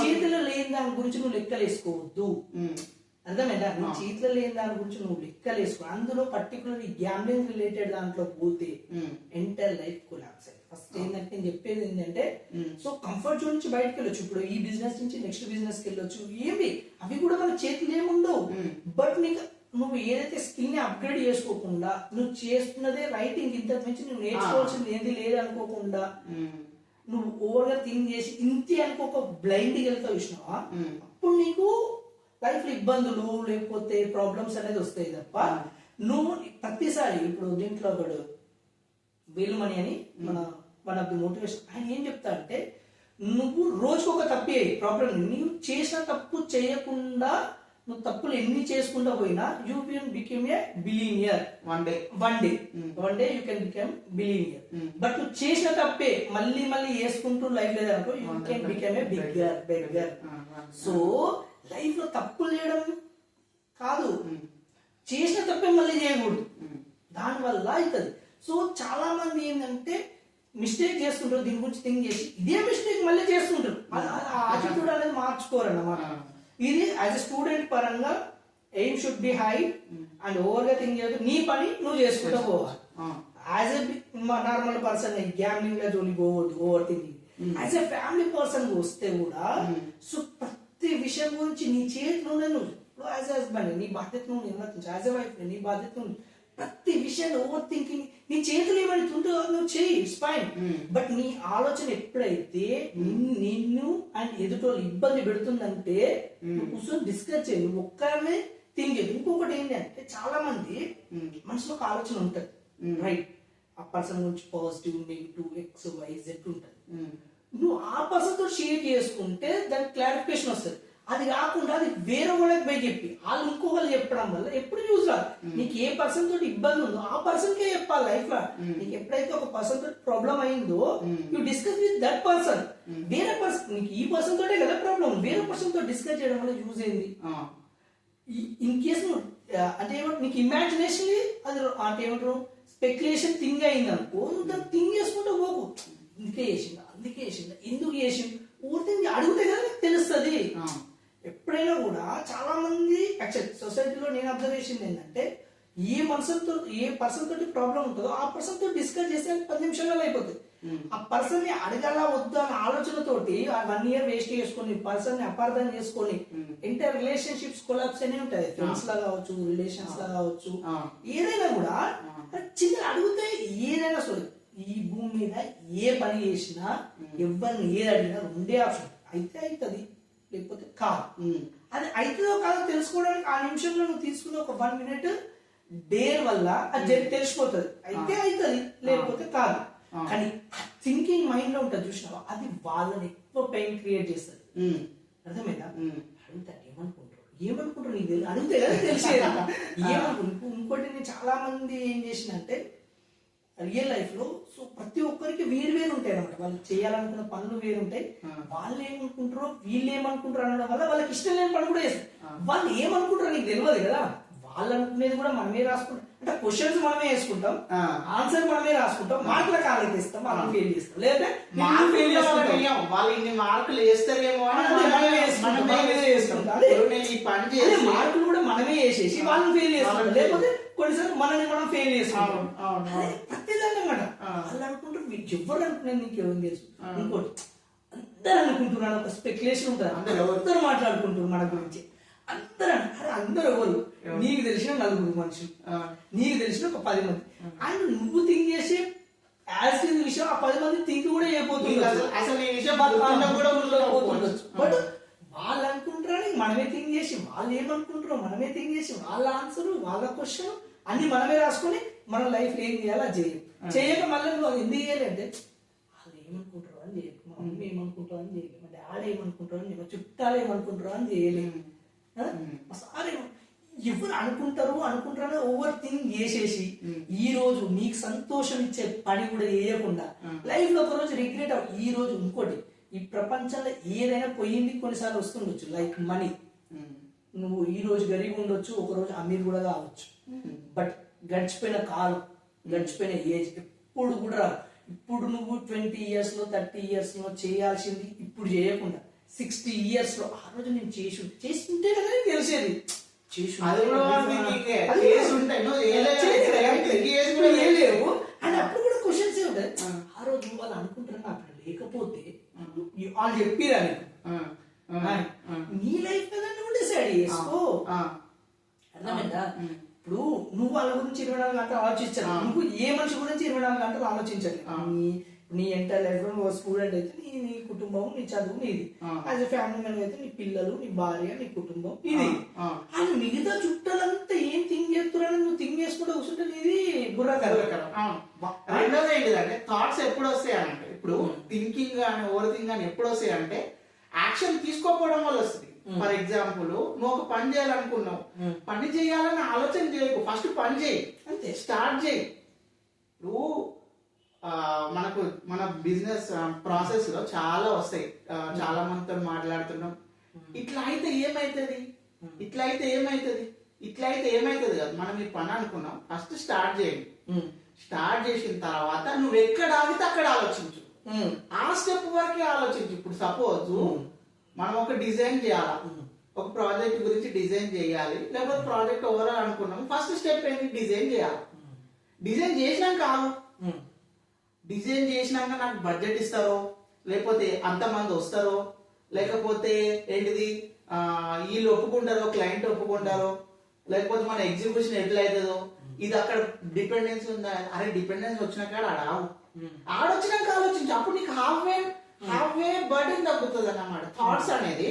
చేతిలో లేని దాని గురించి నువ్వు లెక్కలు వేసుకోవద్దు. అర్థమైందా? నీ చేతిలో లేని దాని గురించి నువ్వు లెక్కలు వేసుకో. అందులో పర్టికులర్ గ్యాంబ్లింగ్ రిలేటెడ్ దాంట్లో పోతే ఎంటైర్ లైఫ్ కొలాప్స్. ఫస్ట్ ఏంటంటే నేను చెప్పేది ఏంటంటే, సో కంఫర్ట్ జోన్ నుంచి బయటకు వెళ్ళొచ్చు. ఇప్పుడు ఈ బిజినెస్ నుంచి నెక్స్ట్ బిజినెస్ కి వెళ్ళొచ్చు. ఏమి అవి కూడా మన చేతులు ఏముండవు. బట్ నీకు నువ్వు ఏదైతే స్కిల్ ని అప్గ్రేడ్ చేసుకోకుండా నువ్వు చేస్తున్నదే రైటింగ్, ఇంతకు మించి నువ్వు నేర్చుకోవాల్సింది ఏంది లేదు అనుకోకుండా నువ్వు ఓవర్ గా థింక్ చేసి ఇంతే అనుకోక బ్లైండ్ వెళ్తావు చూసినావా, అప్పుడు నీకు లైఫ్ లో ఇబ్బందులు లేకపోతే ప్రాబ్లమ్స్ అనేది వస్తాయి తప్ప నువ్వు ప్రతిసారి. ఇప్పుడు దీంట్లో ఒకడు వేలుమణి అని మన మోటివేషన్, ఆయన ఏం చెప్తా అంటే, నువ్వు రోజుకు ఒక తప్పే ప్రాబ్లం, నువ్వు చేసిన తప్పు చేయకుండా నువ్వు తప్పులు ఎన్ని చేసుకుంటా పోయినా you can become a billionaire. One day you can become billionaire. But నువ్వు చేసిన తప్పే మళ్ళీ వేసుకుంటూ లైఫ్ లేదనుకో, you can become a beggar. So life లో తప్పులు చేయడం కాదు, చేసిన తప్పే మళ్ళీ చేయకూడదు, దానివల్ల అవుతుంది. సో చాలా మంది ఏంటంటే మిస్టేక్ చేస్తుంటారు, దీని గురించి థింక్ చేసి ఇదే మిస్టేక్ మళ్ళీ చేస్తుంటారు. యాటిట్యూడ్ అనేది మార్చుకోరు అన్నమాట. ఇది యాజ్ ఎ స్టూడెంట్ పరంగా aim should be high and over గా థింక్ చేయదు, నీ పని నువ్వు చేసుకుంటూ పోవాలి. As a normal person gambling లో జోలి పోవద్దు, over thinking. As a family person వస్తే కూడా సో ప్రతి విషయం గురించి నీ చేతిలోనే నువ్వు యాజ్ ఎ హస్బెండ్ నీ బాధ్యత నువ్వు నిర్వర్తించు, యాజ్ ఎ వైఫ్ నీ బాధ్యత నువ్వు ప్రతి విషయాన్ని ఓవర్ థింకింగ్ నీ చేతులు ఏమైనా ఉంటుందో నువ్వు చెయ్యి, ఇట్స్ ఫైన్. బట్ నీ ఆలోచన ఎప్పుడైతే నిన్ను అండ్ ఎదుటోళ్ళు ఇబ్బంది పెడుతుందంటే నువ్వు కూర్చొని డిస్కస్ చేయి, నువ్వు ఒక్కనే థింక్ చేయి. ఇంకొకటి ఏంటంటే చాలా మంది మనసులో ఒక ఆలోచన ఉంటది, రైట్, ఆ పర్సన్ గురించి positive negative X Y Z ఉంటది. నువ్వు ఆ పర్సన్ తో షేర్ చేసుకుంటే దానికి క్లారిఫికేషన్ వస్తుంది. అది కాకుండా అది వేరే వాళ్ళకి పోయి చెప్పి వాళ్ళు ఇంకొకరు చెప్పడం వల్ల ఎప్పుడు యూజ్ రాదు. నీకు ఏ పర్సన్ తోటి ఇబ్బంది ఉందో ఆ పర్సన్ కే చెప్పాలి లైఫ్ లో. నీకు ఎప్పుడైతే ఒక పర్సన్ తోటి ప్రాబ్లం అయిందో you discuss with that person. వేరే పర్సన్ నీకు ఈ పర్సన్ తోటే కదా ప్రాబ్లం, వేరే పర్సన్ తో డిస్కస్ చేయడం వల్ల యూజ్ ఏంది? ఇన్ కేస్ అంటే ఏమంటారు, నీకు ఇమాజినేషన్ అది అంటే ఏమంటారు స్పెక్యులేషన్ థింగ్ అయింది అనుకో, దాన్ని థింగ్ చేసుకుంటూ పోకు, అందుకే చేసిందా ఎందుకు చేసింది ఊరికే అడిగితే కదా నీకు తెలుస్తుంది. ఎప్పుడైనా కూడా చాలా మంది యాక్చువల్ సొసైటీలో నేను అబ్జర్వ్ చేసింది ఏంటంటే, ఏ పర్సన్ తోటి ప్రాబ్లం ఉంటుందో ఆ పర్సన్ తో డిస్కస్ చేస్తే 10 నిమిషాలలో అయిపోతుంది. ఆ పర్సన్ ని అడగాలా వద్దు అనే ఆలోచనతోటి 1 year వేస్ట్ చేసుకొని పర్సన్ ని అపార్థం చేసుకొని ఎంటైర్ రిలేషన్షిప్స్ కొలాప్స్ అనే ఉంటాయి. ఫ్రెండ్స్ లా కావచ్చు, రిలేషన్స్ లా కావచ్చు, ఏదైనా కూడా చిన్న అడిగితే ఏదైనా సరే ఈ భూమి మీద ఏ పని చేసినా ఎవరిని ఏది అడిగినా 2 ఆప్షన్, అయితే అవుతుంది లేకపోతే కాదు. అది అవుతుందో కాదో తెలుసుకోవడానికి ఆ నిమిషంలో నువ్వు తీసుకున్న ఒక 1 minute డేర్ వల్ల అది తెలిసిపోతుంది, అయితే అవుతుంది లేకపోతే కాదు. కానీ థింకింగ్ మైండ్ లో ఉంటుంది చూసినావా, అది వాళ్ళని ఎక్కువ పెయిన్ క్రియేట్ చేస్తుంది. అర్థమైందా? అడుగుతాడు ఏమనుకుంటారు నీకు తెలియదు, అడిగితే కదా తెలిసేది ఏమనుకుంటు. ఇంకోటి నేను చాలా మంది ఏం చేసినంటే రియల్ లైఫ్ లో సో ప్రతి ఒక్కరికి వేరు ఉంటాయి అనమాట. వాళ్ళు చేయాలనుకున్న పనులు వేరు ఉంటాయి. వాళ్ళు ఏమనుకుంటారో వీళ్ళు ఏమనుకుంటారు అనడం వల్ల వాళ్ళకి ఇష్టం లేని పని కూడా చేస్తారు. వాళ్ళు ఏమనుకుంటారో నీకు తెలియదు కదా, వాళ్ళు అనుకునేది కూడా మనమే రాసుకుంటాం. అంటే క్వశ్చన్స్ మనమే వేసుకుంటాం, ఆ. ఆన్సర్ మనమే రాసుకుంటాం, మార్కుల కాలేజ్ ఇస్తాం, మనం ఫెయిల్ చేస్తాం, లేదా మార్కులు ఫెయిల్ చేసుకుంటాం. వాళ్ళు ఇన్ని మార్కులు వేస్తారేమో అని అదే మనమే వేసుకుంటాం, మనమే వేసుకుంటాం. అదే నేను ఈ పని అదే చేసి మార్కులు కూడా మనమే వేసేసి వాళ్ళని ఫెయిల్ చేస్తాం, వాళ్ళని లేకపోతే కొన్నిసార్లు మనల్ని మనం ఫెయిల్ చేసుకుంటాం. అవును, అవును, అవును. అదే ప్రతిదాన్ని అన్నమాట. ఆ. వాళ్ళు అనుకుంటారు మీరు ఎవరు అనుకున్నాను నీకు ఎవరు తెలుసు. ఆ. ఇంకోటి అందరు అనుకుంటున్నాను, ఒక స్పెక్యులేషన్ ఉంటుంది, అందరూ మాట్లాడుకుంటారు మన గురించి. అందరూ అరే అందరూ ఎవరు, నీకు తెలిసిన 4 మనుషులు, నీకు తెలిసిన ఒక 10 మంది, అండ్ నువ్వు థింక్ చేసి యాజ్ ఇస్ విషయం ఆ 10 మంది థింక్ కూడా చేయబోతుంది. అసలు ఈ విషయం బతుకుతున్నా కూడా పోతుండొచ్చు. బట్ వాళ్ళు అనుకుంటారని మనమే థింక్ చేసి, వాళ్ళు ఏమనుకుంటారో మనమే థింక్ చేసి, వాళ్ళ ఆన్సర్ వాళ్ళ క్వశ్చన్ అన్ని మనమే రాసుకొని మన లైఫ్ ఏం చేయాలో అది చేయక మళ్ళీ నువ్వు అది ఎందుకు చేయాలి అంటే వాళ్ళు ఏమనుకుంటారో అని చేయలేదు, మా మమ్మీ ఏమనుకుంటారో అని చేయలేదు, మా డాడీ ఏమనుకుంటారో అని చేయలేదు, చుట్టాలు ఏమనుకుంటారో అని చేయలేము, మా సార్ ఎవరు అనుకుంటారని ఓవర్ థింక్ చేసేసి ఈ రోజు నీకు సంతోషం ఇచ్చే పని కూడా చేయకుండా లైఫ్ లో ఒక రోజు రిగ్రెట్ ఈ రోజు ఇంకోటి, ఈ ప్రపంచంలో ఏదైనా పోయింది కొన్నిసార్లు వస్తుండొచ్చు, లైక్ మనీ. నువ్వు ఈ రోజు గరీబ్ ఉండొచ్చు, ఒక రోజు అమీర్ కూడా కావచ్చు, బట్ గడిచిపోయిన కాలం, గడిచిపోయిన ఏజ్ ఎప్పుడు కూడా రాదు. ఇప్పుడు నువ్వు 20 years లో 30 years లో చేయాల్సింది ఇప్పుడు చేయకుండా 60 years లో ఆ రోజు నేను చేస్తుంటే కదా నీకు తెలిసేది. అండ్ అప్పుడు కూడా క్వశ్చన్స్ ఉంటాయి, ఆ రోజు వాళ్ళు అనుకుంటారు అప్పుడు లేకపోతే వాళ్ళు చెప్పిరా నీ లైఫ్ కదా నువ్వు డిసైడ్ చేసుకో. అర్థమైందా? ఇప్పుడు నువ్వు వాళ్ళ గురించి 24 గంటలు ఆలోచించాలి, నువ్వు ఏ మనిషి గురించి 24 గంటలు ఆలోచించాలి. నీ ఎంటర్ లైఫ్ లో నువ్వు స్టూడెంట్ అయితే నీ కుటుంబం, నీ చదువు నీది, యాజ్ ఎ ఫ్యామిలీ మెంబర్ అయితే నీ పిల్లలు, నీ భార్య, నీ కుటుంబం ఇది. అది మిగతా చుట్టాలంతా ఏం థింక్ చేస్తున్నారని నువ్వు థింక్ చేసుకుంటే కూర్చుంటే నీది బుర్ర కదా. రెండోది ఏంటిదంటే థాట్స్ ఎప్పుడు వస్తాయంటే, ఇప్పుడు థింకింగ్ కానీ ఓవర్ థింక్ కానీ ఎప్పుడు వస్తాయంటే యాక్షన్ తీసుకోకపోవడం వల్ల వస్తుంది. ఫర్ ఎగ్జాంపుల్ నువ్వు ఒక పని చేయాలనుకున్నావు, పని చేయాలని ఆలోచన చేయకు, ఫస్ట్ పని చేయి, అంతే స్టార్ట్ చేయి. నువ్వు మనకు మన బిజినెస్ ప్రాసెస్ లో చాలా వస్తాయి, చాలా మందితో మాట్లాడుతున్నాం, ఇట్లా అయితే ఏమైతుంది, ఇట్లా అయితే ఏమైతుంది, ఇట్లా అయితే ఏమైతుంది కదా. మనం ఈ పని అనుకున్నాం, ఫస్ట్ స్టార్ట్ చేయండి. స్టార్ట్ చేసిన తర్వాత నువ్వు ఎక్కడ ఆగితే అక్కడ ఆలోచించు, ఆ స్టెప్ వరకే ఆలోచించు. ఇప్పుడు సపోజ్ మనం ఒక డిజైన్ చేయాలి, ఒక ప్రాజెక్ట్ గురించి డిజైన్ చేయాలి, లేకపోతే ప్రాజెక్ట్ ఓవరాల్ అనుకున్నాం, ఫస్ట్ స్టెప్ ఏంటి, డిజైన్ చేయాలి. డిజైన్ చేసినాక కాదు, డిజైన్ చేసినాక నాకు బడ్జెట్ ఇస్తారో, లేకపోతే అంతమంది వస్తారో, లేకపోతే ఏంటిది వీళ్ళు ఒప్పుకుంటారో, క్లయింట్ ఒప్పుకుంటారో, లేకపోతే మన ఎగ్జిక్యూషన్ ఎట్లా అవుతుందో, ఇది అక్కడ డిపెండెన్సీ ఉందా. అరే డిపెండెన్సీ వచ్చినాక ఆడొచ్చినాక ఆలోచించు, అప్పుడు నీకు హాఫ్ వే బర్డెన్ తగ్గుతుంది అన్నమాట. థాట్స్ అనేది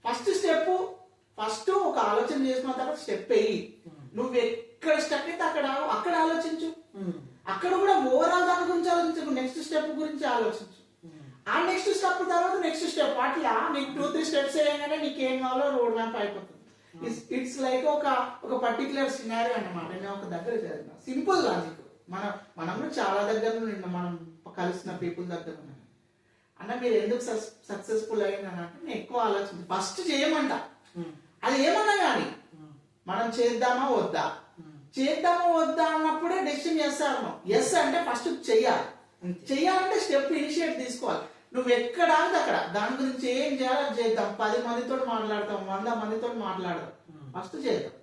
ఫస్ట్ స్టెప్, ఫస్ట్ ఒక ఆలోచన చేసుకున్న తర్వాత స్టెప్ వెయ్యి. నువ్వు ఎక్కడ స్టెప్ అయితే అక్కడ ఆలోచించు, అక్కడ కూడా ఓవరాల్ దాని గురించి ఆలోచించు, నెక్స్ట్ స్టెప్ గురించి ఆలోచించు, ఆ నెక్స్ట్ స్టెప్ తర్వాత నెక్స్ట్ స్టెప్, అట్లా నీకు 2-3 స్టెప్స్ వేయగానే నీకు ఏం కావాలో రోడ్ మ్యాప్ అయిపోతుంది. ఇట్స్ లైక్ ఒక పర్టికులర్ సినారీ అన్నమాట. నేను ఒక దగ్గర చదివిన సింపుల్ లాజిక్, మనం చాలా దగ్గర నిన్న మనం కలిసిన పీపుల్ దగ్గర ఉన్నాను అన్న, మీరు ఎందుకు సక్సెస్ఫుల్ అయ్యిందని నేను ఎక్కువ ఆలోచించి ఫస్ట్ చేయమంట. అది ఏమన్నా కానీ మనం చేద్దామా వద్దా అన్నప్పుడే డెసిషన్ చేస్తాను. ఎస్ అంటే ఫస్ట్ చెయ్యాలంటే స్టెప్ ఇనిషియేట్ తీసుకోవాలి. నువ్వు ఎక్కడ అంటే అక్కడ దాని గురించి ఏం చేయాలో చేద్దాం, 10 మందితో మాట్లాడతాం, 100 మందితో మాట్లాడదాం, ఫస్ట్ చేద్దాం.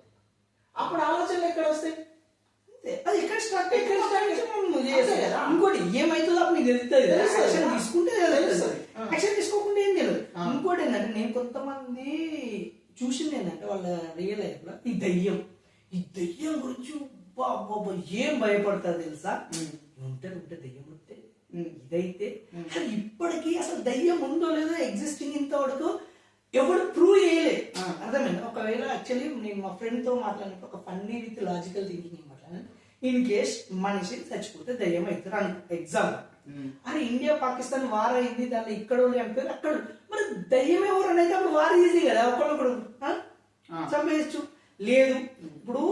అప్పుడు ఆలోచనలు ఎక్కడ వస్తాయి, అది ఎక్కడ స్టార్ట్ ఇంకోటి ఏమైతుందో అప్పుడు నీకు తెలుస్తుంది. యాక్షన్ తీసుకుంటే తెలుస్తుంది, యాక్షన్ తీసుకోకుండా ఏం తెలియదు. ఇంకోటి ఏంటంటే నేను కొంతమంది చూసింది ఏంటంటే వాళ్ళ రియల్ లైఫ్ లో ఈ దయ్యం గురించి ఏం భయపడతారు తెలుసా. ఉంటే దయ్యం ఉంటే ఇదైతే ఇప్పటికీ అసలు దయ్యం ఉందో లేదో ఎగ్జిస్టింగ్ ఇంతవరకు ఎవరు ప్రూవ్ చేయలే. అర్థమైంది. ఒకవేళ యాక్చువల్లీ నేను మా ఫ్రెండ్ తో మాట్లాడినప్పుడు ఒక ఫన్నీ విత్ లాజికల్ థింకింగ్ మాట్లాడాను. ఇన్ కేస్ మనిషి చచ్చిపోతే దయ్యం అవుతారు అని ఎగ్జాంపుల్. అరే ఇండియా పాకిస్తాన్ వార్ అయింది, దానిలో ఇక్కడ చంపారు, అక్కడ మరి దయ్యం ఎవరు అయితే అప్పుడు వార్ ఈజీ కదా, ఒకళ్ళు చంపేయచ్చు. లేదు, ఇప్పుడు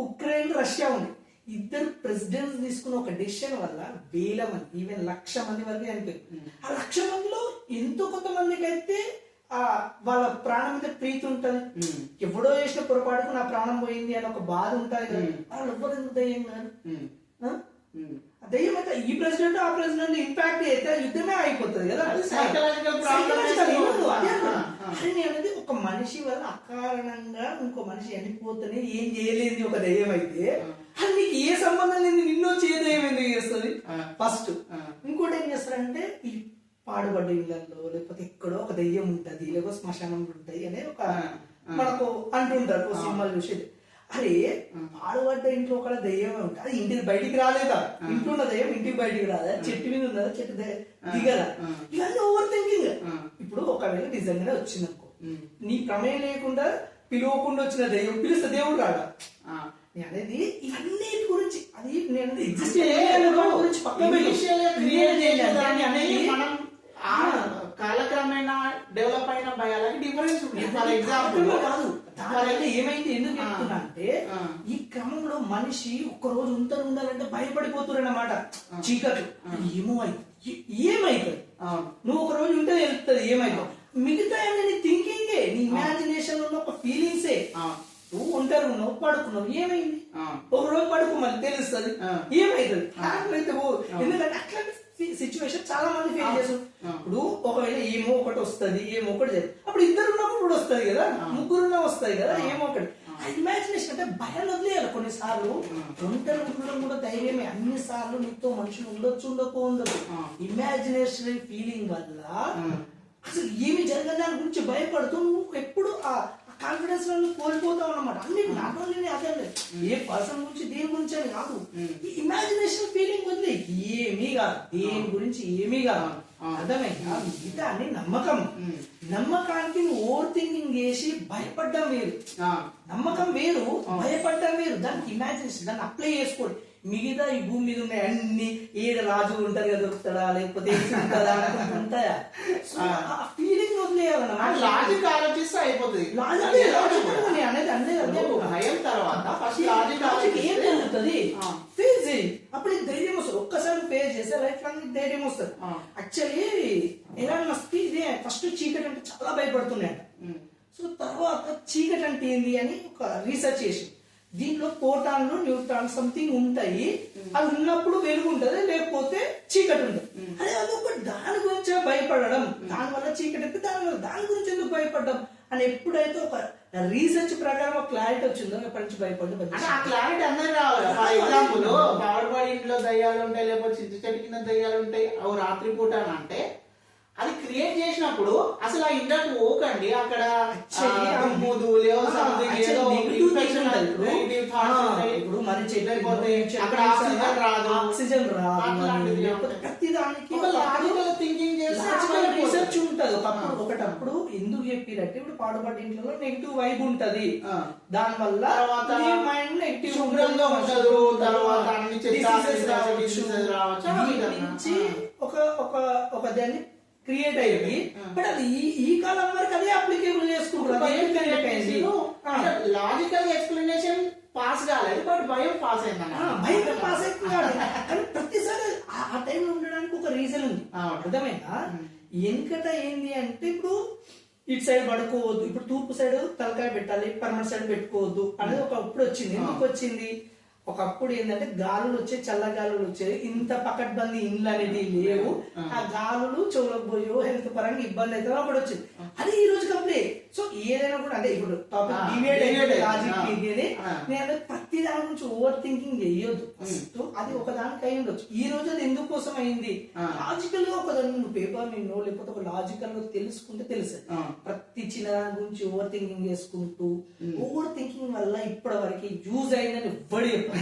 ఉక్రెయిన్ రష్యా ఉంది, ఇద్దరు ప్రెసిడెంట్స్ తీసుకున్న ఒక డెసిషన్ వల్ల వేల మంది, ఈవెన్ 1,00,000 మంది వరకు చనిపోయారు. ఆ 1,00,000 మందిలో ఎంతో కొంతమందికి అయితే వాళ్ళ ప్రాణం మీద ప్రీతి ఉంటది. ఎవడో చేసిన పొరపాటుకు నా ప్రాణం పోయింది అని ఒక బాధ ఉంటుంది కదా, వాళ్ళు ఎవ్వరు ఎందుకు దయ్యం కాదు? దయ్యం అయితే ఈ ప్రెసిడెంట్ ఆ ప్రెసిడెంట్ ఇంపాక్ట్ అయితే యుద్ధమే అయిపోతుంది కదా. అనేది ఒక మనిషి వల్ల అకారణంగా ఇంకో మనిషి చనిపోతేనే ఏం చేయలేదు ఒక దయ్యం అయితే, అది నీకు ఏ సంబంధం లేదు, నిన్ను వచ్చి ఏ దయ్యం ఎందుకు చేస్తుంది ఫస్ట్. ఇంకోటి ఏం చేస్తారంటే ఈ పాడుబడ్డ ఇళ్లలో లేకపోతే ఎక్కడో ఒక దయ్యం ఉంటది, లేకపోతే శ్మశానం ఉంటాయి అనే ఒక మనకు అంటుంటారు సినిమాలు చూసేది. అరే పాడుబడ్డ ఇంట్లో ఒక దయ్యమే ఉంటుంది, అది ఇంటికి బయటికి రాలేదా, ఇంట్లో ఉన్న దయ్యం ఇంటికి బయటికి రాదా, చెట్టు మీద ఉన్నదా, చెట్టు దిగదా, ఇవన్నీ ఓవర్ థింకింగ్. ఇప్పుడు ఒకవేళ నిజంగానే వచ్చింది అనుకో, నీ ప్రమేయం లేకుండా పిలవకుండా వచ్చిన దయ్యం పిలిస్తే దేవుడు రాడా? అనేది ఇవన్నీ గురించి అది నేను ఎగ్జిస్ట్ గురించి కాలక్రమేణా డెవలప్ అయిన భయాలకి డిఫరెన్స్ ఉంటుంది. ఫర్ ఎగ్జాంపుల్ కాదు దానివల్ల ఏమైంది, ఎందుకు చెప్తున్నా అంటే ఈ క్రమంలో మనిషి ఒక్క రోజు ఉండాలంటే భయపడిపోతున్నారు అన్నమాట. చీకట్లు ఏమైతుంది నువ్వు ఒక రోజు ఉంటే తెలుస్తుంది ఏమైతుంది. మిగతా నీ థింకింగే, నీ ఇమాజినేషన్ ఉన్న ఒక ఫీలింగ్సే. నువ్వు ఒంటరి ఉన్నావు, పడుకున్నావు, ఏమైంది, ఒక రోజు పడుకో మళ్ళీ తెలుస్తుంది ఏమైతుంది. ఎందుకంటే అట్లాంటి సిచ్యువేషన్ చాలా మంది ఫేస్ చేస్తారు. ఇప్పుడు ఒకవేళ ఏమో ఒకటి వస్తుంది, ఏమో ఒకటి జరుగుతుంది, అప్పుడు ఇద్దరు ఉన్నప్పుడు వస్తుంది కదా, ముగ్గురున్నా వస్తుంది కదా, ఏమో ఒకటి. ఇమాజినేషన్ అంటే భయం వదిలేయాలి. కొన్నిసార్లు ఒంటరి ఉండడం కూడా ధైర్యమే, అన్ని సార్లు నీతో మనుషులు ఉండొచ్చు ఉండకపోవచ్చు. ఇమాజినేషన్ ఫీలింగ్ వల్ల అసలు ఏమి జరగదు దాని గురించి భయపడుతూ నువ్వు ఎప్పుడు ఆ కాన్ఫిడెన్స్ కోల్పోతావు అన్నమాట. అన్ని నాట్ ఓన్లీ అదే ఏ పర్సన్ గురించి దేని గురించి అని కాదు, ఈ ఇమాజినేషన్ ఫీలింగ్ వదిలే ఏమీ కాదు, దేని గురించి ఏమీ కాదు. అర్థమైందా? మిగతా అన్ని నమ్మకం. నమ్మకానికి నువ్వు ఓవర్ థింకింగ్ చేసి భయపడ్డం వేరు, నమ్మకం వేరు, భయపడ్డం వేరు. దానికి ఇమాజినేషన్ దాన్ని అప్లై చేసుకోండి. మిగతా ఈ భూమి మీద ఉన్నాయి అన్ని ఏడ రాజు ఉంటారు కదా, దొరుకుతాడా లేకపోతే ఉంటాయా, ఫీలింగ్ వదిలేయాలన్నా లాజిక్ ఆలోచిస్తే అయిపోతుంది. భయం తర్వాత ఏం జరుగుతుంది ఫేస్ చేయి, అప్పుడు ధైర్యం వస్తుంది. ఒక్కసారి ఫేస్ చేస్తే లైఫ్ లాంగ్ ధైర్యం వస్తుంది. యాక్చువల్లీ ఎలా వస్తే ఇదే ఫస్ట్ చీకటి అంటే చాలా భయపడుతున్నాయంట. సో తర్వాత చీకటి అంటే ఏంది అని ఒక రీసెర్చ్ చేసి దీంట్లో ప్రోటాన్లు న్యూట్రాన్ సంథింగ్ ఉంటాయి, అది ఉన్నప్పుడు వెలుగు ఉంటుంది, లేకపోతే చీకటి ఉంటుంది. అదే అదొక దాని గురించి భయపడడం, దానివల్ల చీకటి అయితే దాని గురించి ఎందుకు భయపడడం అని ఎప్పుడైతే ఒక రీసెర్చ్ ప్రకారం ఒక క్లారిటీ వచ్చిందో ఎప్పటి నుంచి భయపడడం. ఆ క్లారిటీ అందరూ రావాలి. ఫర్ ఎగ్జాంపుల్ పాడుబడి ఇంట్లో దయ్యాలు ఉంటాయి, లేకపోతే చింత చెట్టు కింద దయ్యాలు ఉంటాయి, అవి రాత్రి పూట అని అంటే అది క్రియేట్ చేసినప్పుడు అసలు ఆ ఇంట్లోకి పోకండి. అక్కడ ఆక్సిజన్ రాదు, ప్రతి దానికి థింకింగ్ రీసెర్చ్ ఉంటది. ఒకటప్పుడు ఎందుకు చెప్పినట్టు ఇప్పుడు పాడుబడ్డ ఇంట్లో నెగిటివ్ వైబ్ ఉంటది, దాని వల్ల మైండ్ నెగిటివ్ ఉండదు, తర్వాత ఒక దాన్ని క్రియేట్ అయ్యింది. బట్ అది ఈ కాలం వరకు అదే అప్లికేబుల్ చేసుకుంటారు. లాజికల్ ఎక్స్ప్లెనేషన్ పాస్ కాలేదు, బట్ భయం పాస్ అయిందన్న. భయం పాస్ అవుతుంది కానీ ప్రతిసారి ఆ టైంలో ఉండడానికి ఒక రీజన్ ఉంది. అర్థమైందా? వెనకట ఏంది అంటే ఇప్పుడు ఇటు సైడ్ పడుకోవద్దు, ఇప్పుడు తూర్పు సైడ్ తలకాయ పెట్టాలి, పడమర సైడ్ పెట్టుకోవద్దు అనేది ఒకప్పుడు వచ్చింది. ఎందుకు వచ్చింది? ఒకప్పుడు ఏంటంటే గాలులు వచ్చే చల్ల గాలులు వచ్చేది, ఇంత పకడ్బందీ ఇండ్లు అనేది లేవు, ఆ గాలులు చెవులకు పోయో హెల్త్ పరంగా ఇబ్బంది అయితే ఒకటి వచ్చింది. అది ఈ రోజు కంప్లీట్. సో ఏదైనా కూడా అంటే ఇప్పుడు టాపిక్ నేను ప్రతి దాని గురించి ఓవర్ థింకింగ్ చేయొద్దు. ఫస్ట్ అది ఒక దానికి అయి ఉండొచ్చు. ఈ రోజు అది ఎందుకు కోసం అయింది, లాజికల్ గా ఒకదాన్ని నువ్వు పేపర్ నిన్నో లేకపోతే ఒక లాజికల్ గా తెలుసుకుంటే తెలుసు. ప్రతి చిన్న దాని గురించి ఓవర్ థింకింగ్ చేసుకుంటూ ఓవర్ థింకింగ్ వల్ల ఇప్పటి వరకు యూజ్ అయిందని ఎవ్వడు చెప్పారు.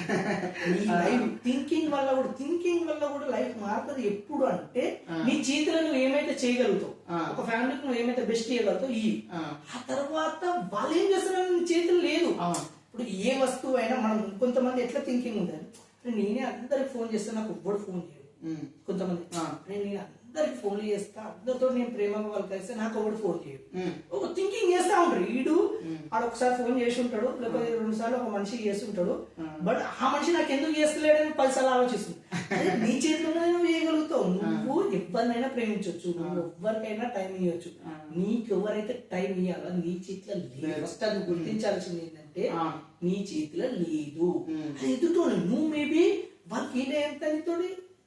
థింకింగ్ వల్ల కూడా లైఫ్ మారుతుంది. ఎప్పుడు అంటే నీ చేతిలో నువ్వు ఏమైతే చేయగలుగుతావు, ఒక ఫ్యామిలీకి నువ్వు ఏమైతే బెస్ట్ చేయగలుగుతావు ఆ తర్వాత వాళ్ళు ఏం చేస్తారని నీ చేతులు లేదు. ఇప్పుడు ఏ వస్తువు అయినా మనం కొంతమంది ఎట్లా థింకింగ్ ఉంటుంది, నేనే అందరికి ఫోన్ చేస్తే నాకు ఎవ్వడు ఫోన్ చేయడు. కొంతమంది నేను అందరికి ఫోన్లు చేస్తా, అందరితో నేను ప్రేమగా వాళ్ళు కలిస్తే నాకు ఒకటి ఫోన్ చేయడు. ఒక థింకింగ్ చేస్తా ఉంటాడు. ఈడు ఆడు ఒకసారి ఫోన్ చేసి ఉంటాడు, లేకపోతే 2 సార్లు ఒక మనిషి చేస్తుంటాడు, బట్ ఆ మనిషి నాకు ఎందుకు చేస్తలేడని 10 సార్లు ఆలోచిస్తుంది. అదే నీ చేతిలోనే నువ్వు చేయగలుగుతావు. నువ్వు ఎవరినైనా ప్రేమించవచ్చు, నువ్వు ఎవరికైనా టైం ఇవ్వచ్చు. నీకు ఎవరైతే టైం ఇవ్వాలో నీ చేతిలో లేదు. ఫస్ట్ అది గుర్తించాల్సింది ఏంటంటే నీ చేతిలో లేదు. అది ఎదుటోని నువ్వు మేబీ వాళ్ళకి ఏంటంటే నీతో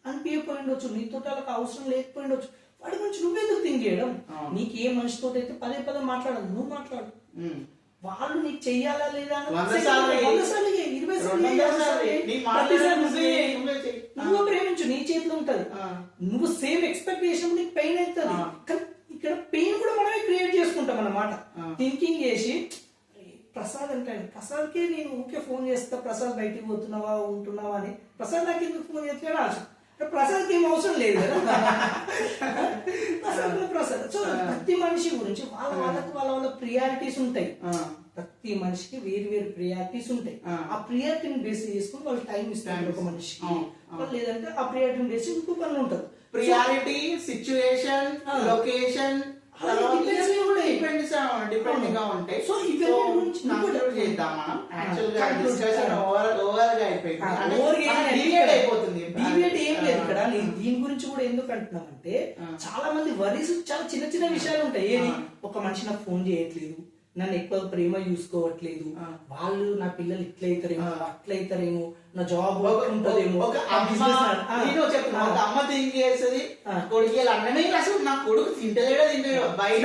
అనిపించకపోయిండొచ్చు, నీతో వాళ్ళకి అవసరం లేకపోయిండొచ్చు. వాడి గురించి నువ్వెందుకు థింక్ చేయడం? నీకు ఏ మనిషితో అయితే పదే పదే మాట్లాడదు, నువ్వు మాట్లాడు. వాళ్ళు నీకు చెయ్యాలా లేదా నువ్వు ప్రేమించు, నీ చేతిలో ఉంటది. నువ్వు సేమ్ ఎక్స్పెక్టేషన్ నీకు పెయిన్ అవుతుంది. కానీ ఇక్కడ పెయిన్ కూడా మనమే క్రియేట్ చేసుకుంటాం అన్నమాట. థింకింగ్ చేసి ప్రసాద్ అంటాడు, ప్రసాద్కి నేను ఊకే ఫోన్ చేస్తా, ప్రసాద్ బయటికి పోతున్నావా ఉంటున్నావా అని. ప్రసాద్ నాకు ఎందుకు ఫోన్ చేస్తే రాజు ప్రసాద్కి ఏం అవసరం లేదు కదా. ప్రసాద్ సో ప్రతి మనిషి గురించి వాళ్ళకి వాళ్ళ ప్రియారిటీస్ ఉంటాయి. ప్రతి మనిషికి వేరు వేరు ప్రియారిటీస్ ఉంటాయి. ఆ ప్రియారిటీని బేస్ చేసుకుని వాళ్ళు టైం ఇస్తారు ఒక మనిషికి. లేదంటే ఆ ప్రియారిటీని బేస్ ఇంకో పనులు ఉంటుంది. ప్రియారిటీ, సిచ్యువేషన్, లొకేషన్ డిపెండింగ్ గా ఉంటాయి. సో ఇవన్నీ గురించి చేద్దాం మనం. యాక్చువల్గా డిస్కషన్ ఓవర్ గా అయిపోతుంది. డిబేట్ ఏం లేదు ఇక్కడ. దీని గురించి కూడా ఎందుకు అంటున్నామంటే చాలా మంది వరీస్ చాలా చిన్న చిన్న విషయాలు ఉంటాయి. ఏది ఒక మనిషి నాకు ఫోన్ చేయట్లేదు, నన్ను ఎక్కువ ప్రేమ చూసుకోవట్లేదు, వాళ్ళు నా పిల్లలు ఇట్లయితారేమో అట్లయితారేమో, నా జాబ్ ఉంటదేమో. ఒక అమ్మ థింక్ చేస్తుంది కొడుకు అన్నమే అసలు నా కొడుకు తింటలేడో తింటాడు బయట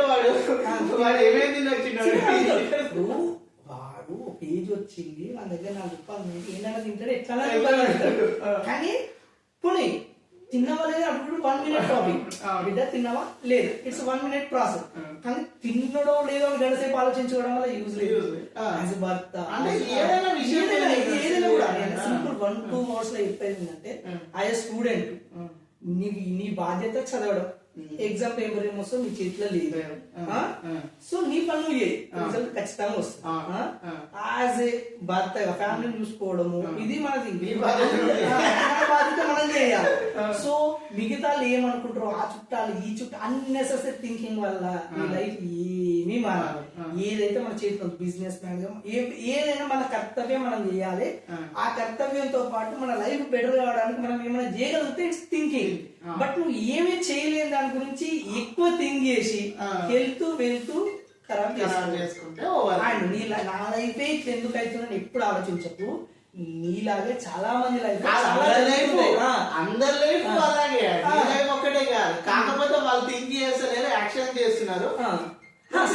వాడు ఏమేమి తినొచ్చినాడు. వాడు ఒక ఏజ్ వచ్చింది మన దగ్గర 4 రూపాయలు ఏదైనా తింటాడు ఎట్లా. కానీ పోనీ తిన్నావా లేదా అప్పుడు 1 minute టాపిక్. బిడ్డ తిన్నావా లేదు, ఇట్స్ 1 minute ప్రాసెస్. కానీ తిన్నడో లేదో గంటసేపు ఆలోచించుకోవడం వల్ల యూజ్ లేదు. భర్త ఏదైనా కూడా సింపుల్ 1-2 hours లో చెప్పేది అంటే యాజ్ స్టూడెంట్ నీ బాధ్యత చదవడం. ఎగ్జామ్ పేపర్ ఏమొస్తో నీ చేతిలో లేదు. సో నీ పనులు రిజల్ట్ ఖచ్చితంగా వస్తుంది. యాజ్ ఏ భర్తగా ఫ్యామిలీని చూసుకోవడము ఇది మనది బాధ్యత మనం చేయాలి. సో మిగతా ఏమనుకుంటారో ఆ చుట్టాలు ఈ చుట్టాలు అన్నెసెసరీ థింకింగ్ వల్ల ఈ లైఫ్ ఏమీ మారాలి. ఏదైతే మన చేతిలో బిజినెస్ మ్యాన్ గా ఏదైనా మన కర్తవ్యం మనం చేయాలి. ఆ కర్తవ్యంతో పాటు మన లైఫ్ బెటర్ కావడానికి మనం ఏమైనా చేయగలిగితే ఇట్స్ థింకింగ్. బట్ నువ్వు ఏమీ చేయలేని దాని గురించి ఎక్కువ థింక్ చేసి వెళ్తూ ఖరాబ్ చేసుకుంటే అండ్ నా లైఫ్ ఇట్లా ఎందుకు అవుతుందని ఎప్పుడు ఆలోచించకు. నీలాగే చాలా మంది లైఫ్ అందరి లైఫ్ అలాగే ఒక్కటే కాదు. కాకపోతే వాళ్ళు థింక్ చేస్తలేరు, యాక్షన్ చేస్తున్నారు.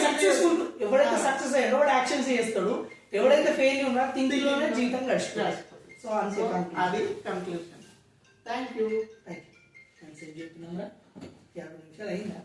సక్సెస్ఫుల్ ఎవడైతే సక్సెస్ అయ్యాడో వాడు యాక్షన్స్ చేస్తాడు, ఎవడైతే ఫెయిల్ ఉన్నాడో థింకింగ్ లోనే జీవితం గడిచిపోయాడు. సో అంతే అది కంక్లూషన్. Thank you. చెప్తున్నాం 50 నిమిషాలు అయిందా?